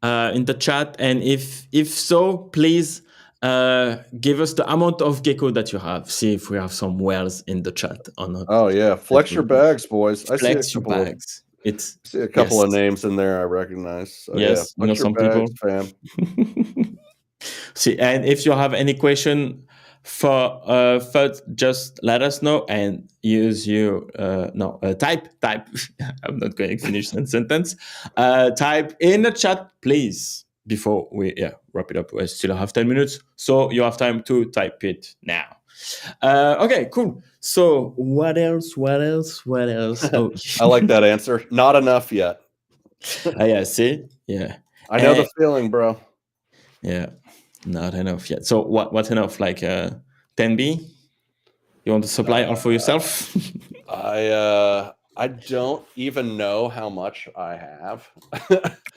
in the chat? And if so, please give us the amount of Gecko that you have. See if we have some whales in the chat or not. Oh yeah, flex your bags, boys. Flex your bags. I see a couple of names in there I recognize. So yes, flex your bags, fam. See, and if you have any question for FUDS, just let us know and use your type. I'm not going to finish that sentence. Type in the chat, please, before we wrap it up. We still have 10 minutes, so you have time to type it now. Okay, cool. So what else? Oh. I like that answer. Not enough yet. See? Yeah. I know the feeling, bro. Yeah. Not enough yet. So what's enough? Like 10B? You want to supply all for yourself? I I don't even know how much I have,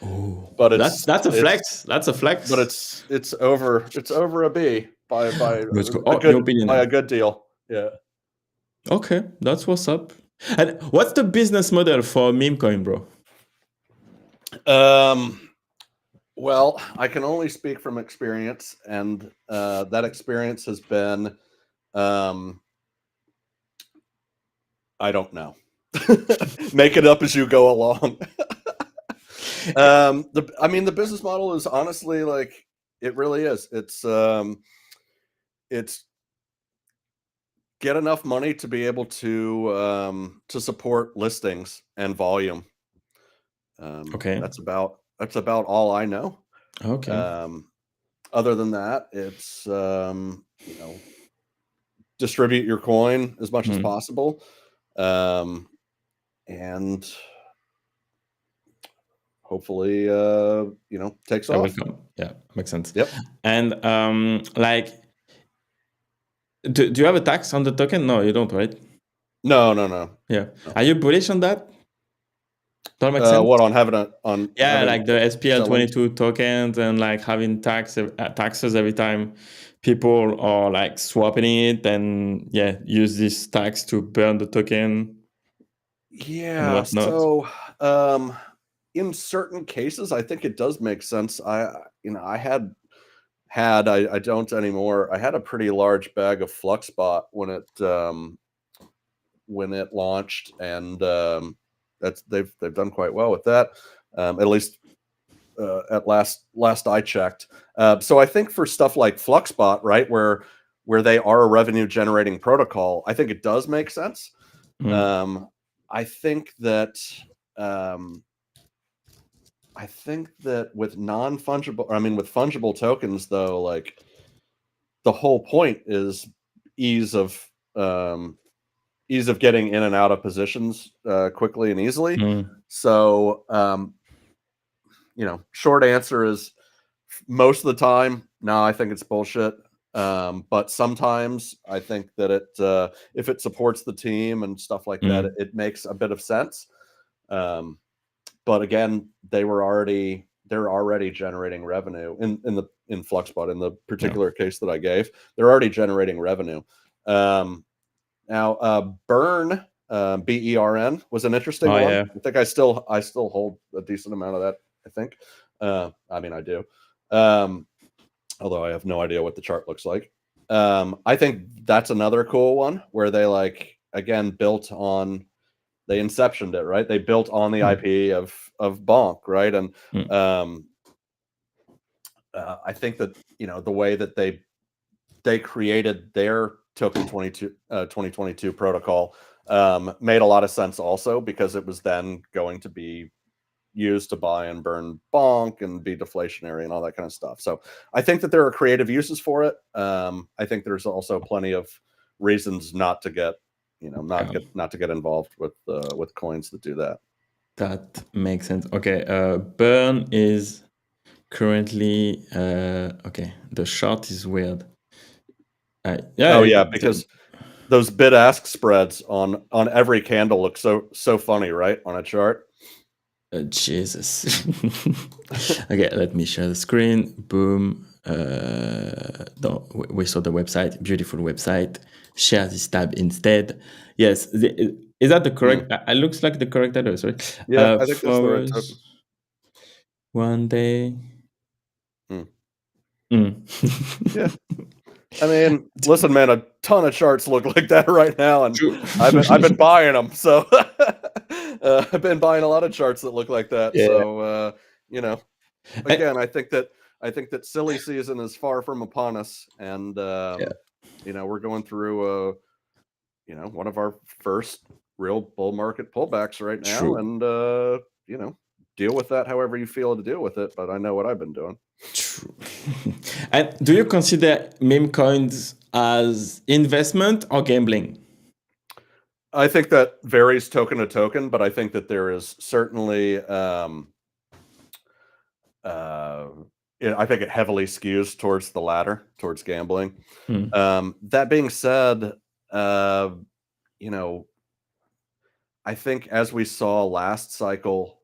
Oh, but that's a flex. That's a flex. but it's over a B by Let's go. a Oh, your opinion. good deal. Yeah. Okay, that's what's up. And what's the business model for Memecoin, bro? Well, I can only speak from experience, and that experience has been, I don't know. Make it up as you go along. The business model is honestly like it really is. It's get enough money to be able to support listings and volume. Okay. That's about all I know. Okay. Other than that, it's distribute your coin as much as possible, and hopefully takes That will off. come. Yeah, makes sense. Yep. And like, do you have a tax on the token? No, you don't, right? No. Yeah. No. Are you bullish on that? That makes sense. What on having on Yeah, having like the selling? SPL22 tokens and like having taxes every time people are like swapping it and use this tax to burn the token and Yeah. whatnot. So, in certain cases, I think it does make sense. I I don't anymore. I had a pretty large bag of FluxBot when it launched, and they've done quite well with that, at least at last I checked. So I think for stuff like FluxBot, right, where they are a revenue generating protocol, I think it does make sense. I think that with with fungible tokens, though, like the whole point is ease of getting in and out of positions quickly and easily. So, short answer is most of the time, no, I think it's bullshit. But sometimes I think that if it supports the team and stuff like that, it makes a bit of sense. But again, they're already generating revenue in FluxBot, in the particular case that I gave. They're already generating revenue. Now, Burn, BERN, was an interesting one. Yeah. I think I still hold a decent amount of that. I think. I do. Although I have no idea what the chart looks like. I think that's another cool one where they again they inceptioned it, right? They built on the IP of Bonk, right? And I think that the way that they created their token 2022 protocol made a lot of sense also, because it was then going to be used to buy and burn Bonk and be deflationary and all that kind of stuff. So I think that there are creative uses for it. I think there's also plenty of reasons not to get involved with coins that do that. That makes sense. Okay, Burn is currently okay. The chart is weird. Because those bid-ask spreads on every candle look so funny, right, on a chart. Jesus. Okay, let me share the screen. Boom. We saw the website. Beautiful website. Share this tab instead. Yes. Is that the correct? It looks like the correct address, right? Yeah, I think that's the right token. One day. Yeah. I mean, listen, man, a ton of charts look like that right now, and True. I've been buying them. So I've been buying a lot of charts that look like that. Yeah. So again, I think that silly season is far from upon us, and we're going through one of our first real bull market pullbacks right now. True. And deal with that however you feel to deal with it. But I know what I've been doing. True. And do you consider meme coins as investment or gambling? I think that varies token to token, but I think that there is certainly I think it heavily skews towards the latter, towards gambling. That being said, I I think as we saw last cycle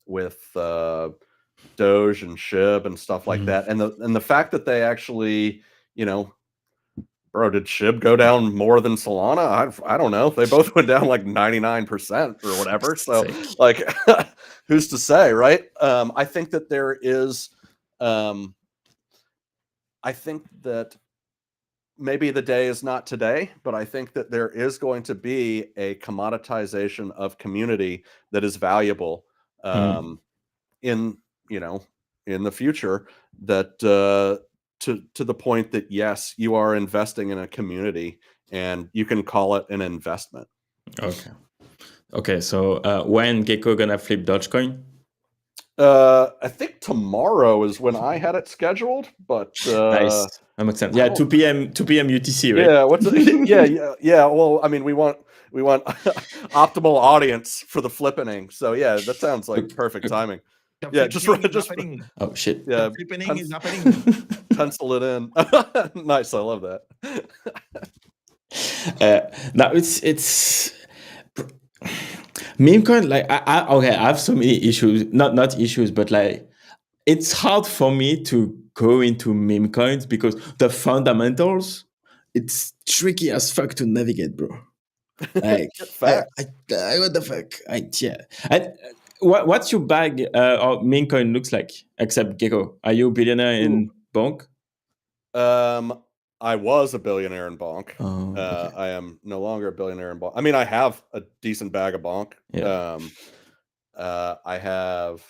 with Doge and SHIB and stuff like that, and the fact that they actually, bro, did SHIB go down more than Solana? I don't know. They both went down like 99% or whatever. So like, who's to say, right? I think that there is, I think that maybe the day is not today, but I think that there is going to be a commoditization of community that is valuable in, in the future, that to the point that, yes, you are investing in a community and you can call it an investment. Okay. So when Gecko gonna flip Dogecoin? I think tomorrow is when I had it scheduled, but nice. That makes sense. Yeah, 2 p.m. UTC, right? Yeah. Yeah. Well, I mean, we want optimal audience for the flippening. So yeah, that sounds like perfect timing. Yeah, just happening. Oh shit. Yeah, the flipping is happening. Pencil it in. Nice. I love that. Now it's Memecoin. Like I have so many issues. Not issues, but like it's hard for me to go into Memecoins because the fundamentals, it's tricky as fuck to navigate, bro. Like what the fuck? What's your bag or Memecoin looks like except Gecko? Are you a billionaire in Bonk? I was a billionaire in Bonk. Okay. I am no longer a billionaire in Bonk. I mean, I have a decent bag of Bonk. Yeah. I have.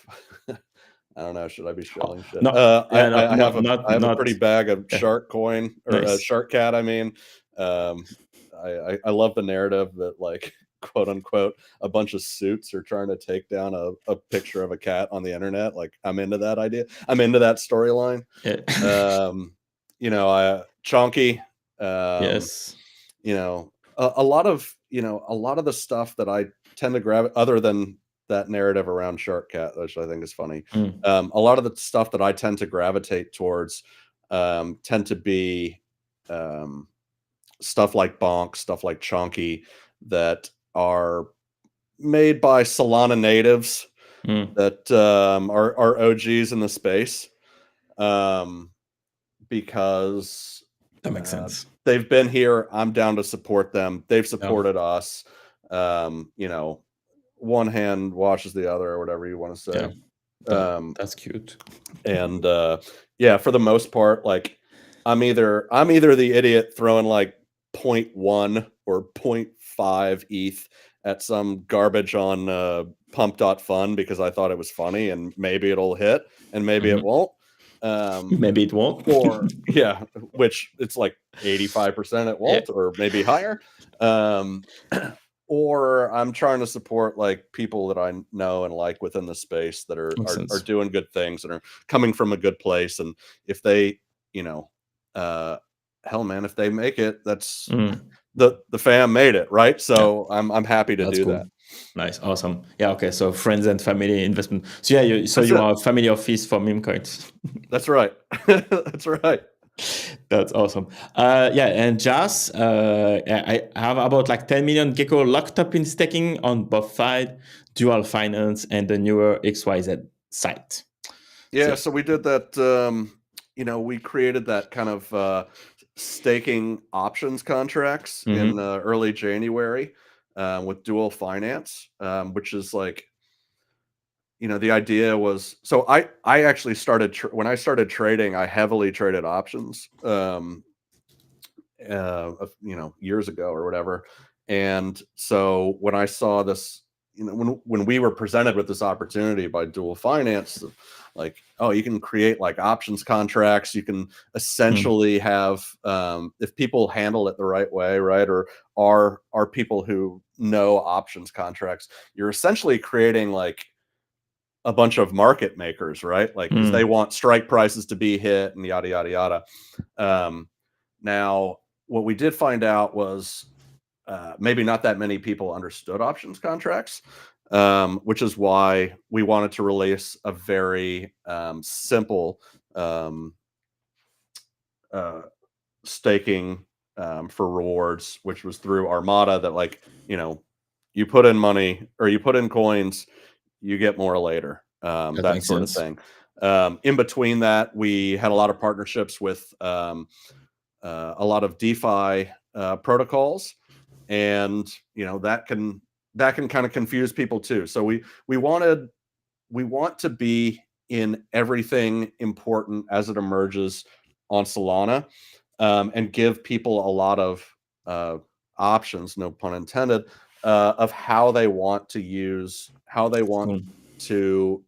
I don't know. Should I be shilling shit? I have a pretty bag of Shark Coin or nice. Shark Cat. I mean, I love the narrative that, like, quote unquote, a bunch of suits are trying to take down a picture of a cat on the internet. Like, I'm into that idea. I'm into that storyline. Yeah. Chonky. Yes. A lot of the stuff that I tend to grab, other than that narrative around Shark Cat, which I think is funny. A lot of the stuff that I tend to gravitate towards tend to be stuff like Bonk, stuff like Chonky, that are made by Solana natives that are OGs in the space, because that makes sense. They've been here. I'm down to support them. They've supported us. One hand washes the other, or whatever you want to say. That's cute. And yeah, for the most part, like, I'm either the idiot throwing like 0.1 or 0.5 ETH at some garbage on pump.fun because I thought it was funny and maybe it'll hit and maybe it won't. Maybe it won't. Or yeah, which it's like 85% it won't, or maybe higher. Or I'm trying to support like people that I know and like within the space that are doing good things and are coming from a good place. And if they, hell man, if they make it, that's the fam made it, right? So I'm happy to do that. Nice, awesome. Yeah, okay. So friends and family investment. So yeah, you are a family office for Memecoins. That's right. That's right. That's awesome. Yeah, and Jas, I have about like 10 million Gecko locked up in staking on both sides, Dual Finance and the newer XYZ site. Yeah, so we did that. We created that kind of staking options contracts in early January with Dual Finance, which is like, the idea was, so I actually started when I started trading, I heavily traded options, years ago or whatever. And so when I saw this, when we were presented with this opportunity by Dual Finance, like, oh, you can create like options contracts. You can essentially have, if people handle it the right way, right, or are people who know options contracts, you're essentially creating like a bunch of market makers, right? Like, because they want strike prices to be hit and yada, yada, yada. Now, what we did find out was maybe not that many people understood options contracts, which is why we wanted to release a very simple staking for rewards, which was through Armada, that, like, you put in money or you put in coins, you get more later. That That makes sort of sense. thing. In between that, we had a lot of partnerships with a lot of DeFi protocols, and that can kind of confuse people too. So we want to be in everything important as it emerges on Solana, and give people a lot of options, no pun intended, of how they want to use, how they want Cool. to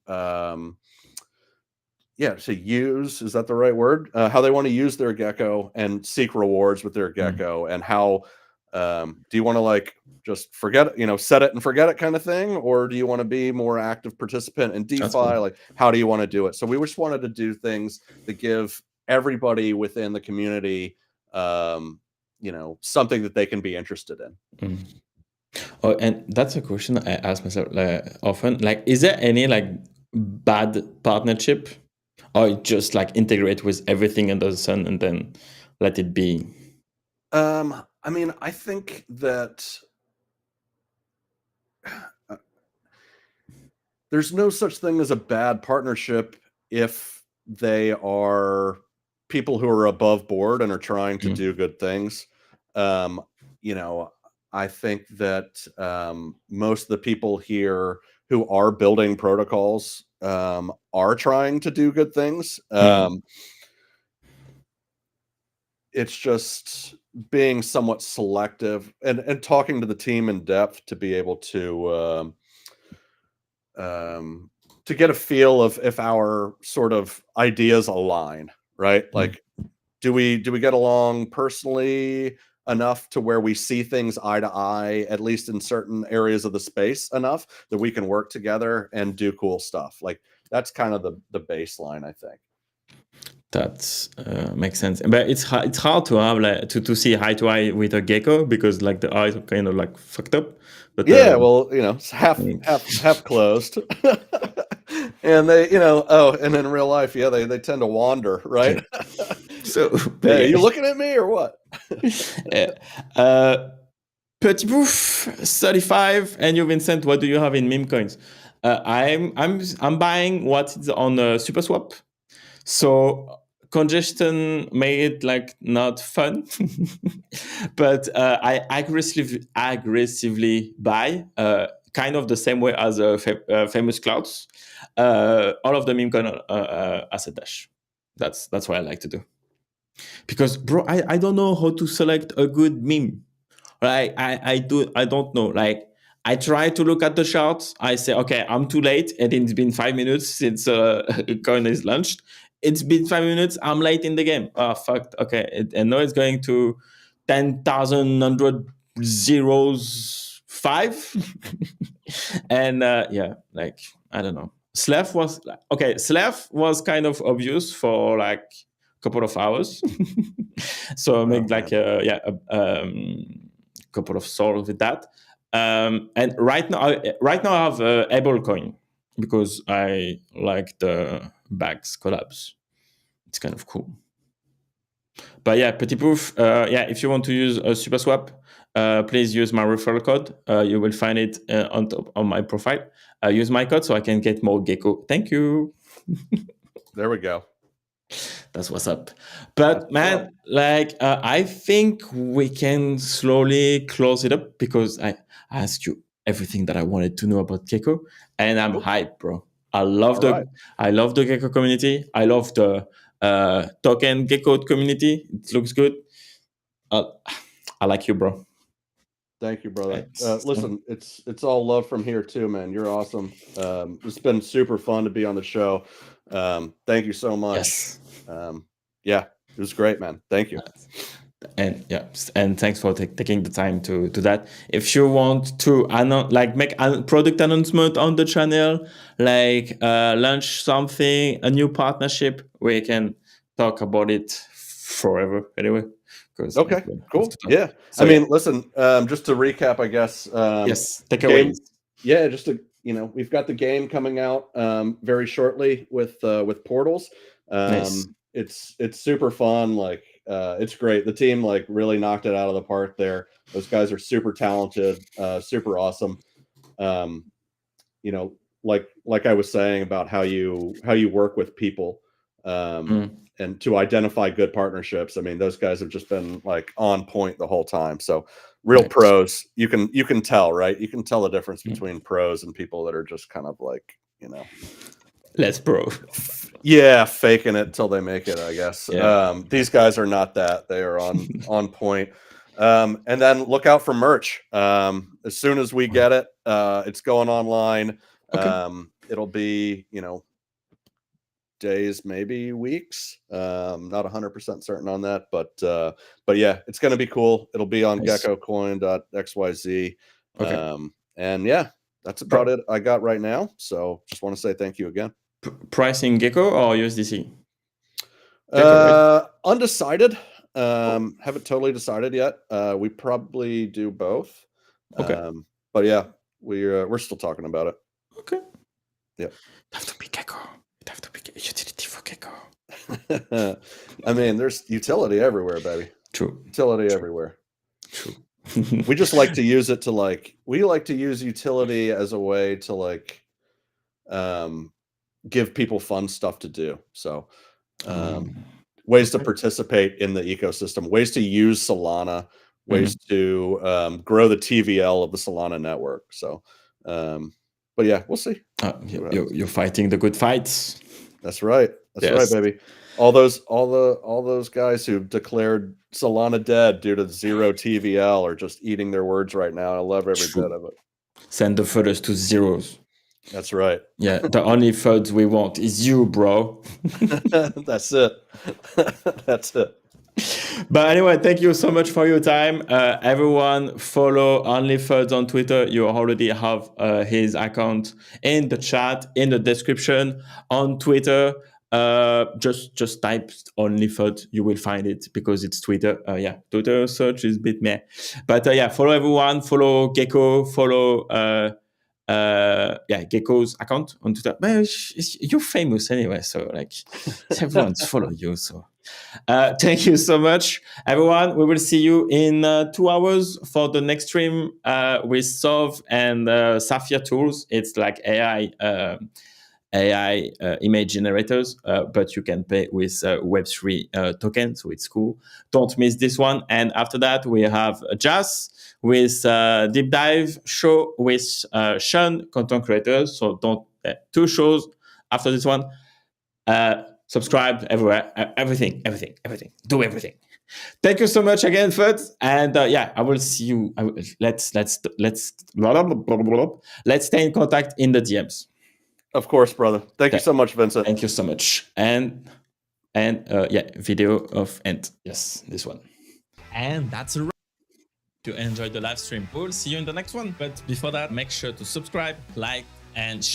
use, is that the right word? How they want to use their Gecko and seek rewards with their Gecko, and how do you want to like just forget it, set it and forget it kind of thing, or do you want to be more active participant in DeFi? That's cool. Like, how do you want to do it? So we just wanted to do things that give everybody within the community, something that they can be interested in. Oh, and that's a question I ask myself often. Like, is there any like bad partnership, or just like integrate with everything under the sun and then let it be? I mean, I think that there's no such thing as a bad partnership if they are people who are above board and are trying to do good things. Um, I think that most of the people here who are building protocols are trying to do good things. It's just being somewhat selective and talking to the team in depth to be able to get a feel of if our sort of ideas align, right? Like, do we get along personally enough to where we see things eye to eye, at least in certain areas of the space, enough that we can work together and do cool stuff? Like, that's kind of the baseline, I think. That makes sense, but it's hard to have like to see eye to eye with a Gecko because like the eyes are kind of like fucked up. But Yeah, well, it's half closed. And they, and in real life, yeah, they tend to wander, right? So, Hey, yeah. you looking at me or what? Petit Bouf 35 and you, Vincent, what do you have in Memecoins? I'm buying what is on SuperSwap. So congestion made it like not fun, but I aggressively buy, kind of the same way as famous clouds. All of the meme coin asset dash. That's what I like to do. Because bro, I don't know how to select a good meme. Like I don't know. Like I try to look at the charts. I say, okay, I'm too late, and it's been 5 minutes since coin is launched. It's been 5 minutes. I'm late in the game. Oh fuck. Okay, and now it's going to 10,100 zeros 5, and yeah, like I don't know. Slav was kind of obvious for like a couple of hours. So I make like a couple of souls with that. And right now I have Able Coin because I like the bags collabs. It's kind of cool. But yeah, Petit Poof, if you want to use a SuperSwap, please use my referral code. You will find it on top on my profile. Use my code so I can get more Gecko. Thank you. There we go. That's what's up. But man, I think we can slowly close it up because I asked you everything that I wanted to know about Gecko, and I'm hyped, bro. I love the Gecko community. I love the token Gecko community. It looks good. I like you, bro. Thank you, brother. Listen, it's all love from here too, man. You're awesome. It's been super fun to be on the show. Thank you so much. Yes. Yeah, it was great, man. Thank you. And thanks for taking the time to do that. If you want to make a product announcement on the channel, like launch something, a new partnership, we can talk about it forever anyway. Okay, cool. Yeah. So, I mean, listen, just to recap, I guess. Yes, takeaways. Yeah, just to, we've got the game coming out very shortly with Portals. Nice. It's super fun. Like, it's great. The team like really knocked it out of the park there. Those guys are super talented, super awesome. You know, like I was saying about how you work with people, and to identify good partnerships. I mean, those guys have just been like on point the whole time. So real Nice. pros. You can tell, right? You can tell the difference between pros and people that are just kind of like, you know, less pro. Yeah, faking it till they make it, I guess. Yeah. These guys are not that. They are on point. And then look out for merch. As soon as we get it, it's going online. Okay. It'll be, you know, days, maybe weeks. Not 100% certain on that, but yeah, it's going to be cool. It'll be on Nice. geckocoin.xyz. Okay. And yeah, that's about it I got right now. So just want to say thank you again. Pricing Gecko or USDC? Gecko, right? Undecided. Haven't totally decided yet. We probably do both. Okay. But yeah, we're still talking about it. Okay. Yep. Have to be Gecko. It have to be utility for Gecko. I mean, there's utility everywhere, baby. True. Utility everywhere. True. We just like to use it to we like to use utility as a way to give people fun stuff to do. So ways to participate in the ecosystem, ways to use Solana, ways to grow the TVL of the Solana network. So, but yeah, we'll see. You're fighting the good fights. That's right. That's right, baby. All those guys who declared Solana dead due to 0 TVL are just eating their words right now. I love every bit of it. Send the FUDS to zeros. That's right. Yeah, the only FUDS we want is you, bro. That's it. That's it. But anyway, thank you so much for your time. Everyone follow OnlyFUDS on Twitter. You already have his account in the chat, in the description on Twitter. Just type OnlyFUDS. You will find it because it's Twitter. Yeah, Twitter search is a bit meh. But yeah, follow everyone. Follow Gecko. Follow Gecko's account on Twitter. But you're famous anyway, so like everyone's follow you. So thank you so much, everyone. We will see you in 2 hours for the next stream with Sov and Safia Tools. It's like AI image generators, but you can pay with Web3 tokens, so it's cool. Don't miss this one. And after that, we have Jazz with Deep Dive show with Sean, content creators. So don't 2 shows after this one. Subscribe everywhere, everything. Do everything. Thank you so much again, FUDS. And I will see you. Let's stay in contact in the DMs. Of course, brother. Thank you so much, Vincent. Thank you so much. And video of end. Yes, this one. And that's a wrap. To enjoy the live stream. We'll see you in the next one. But before that, make sure to subscribe, like, and share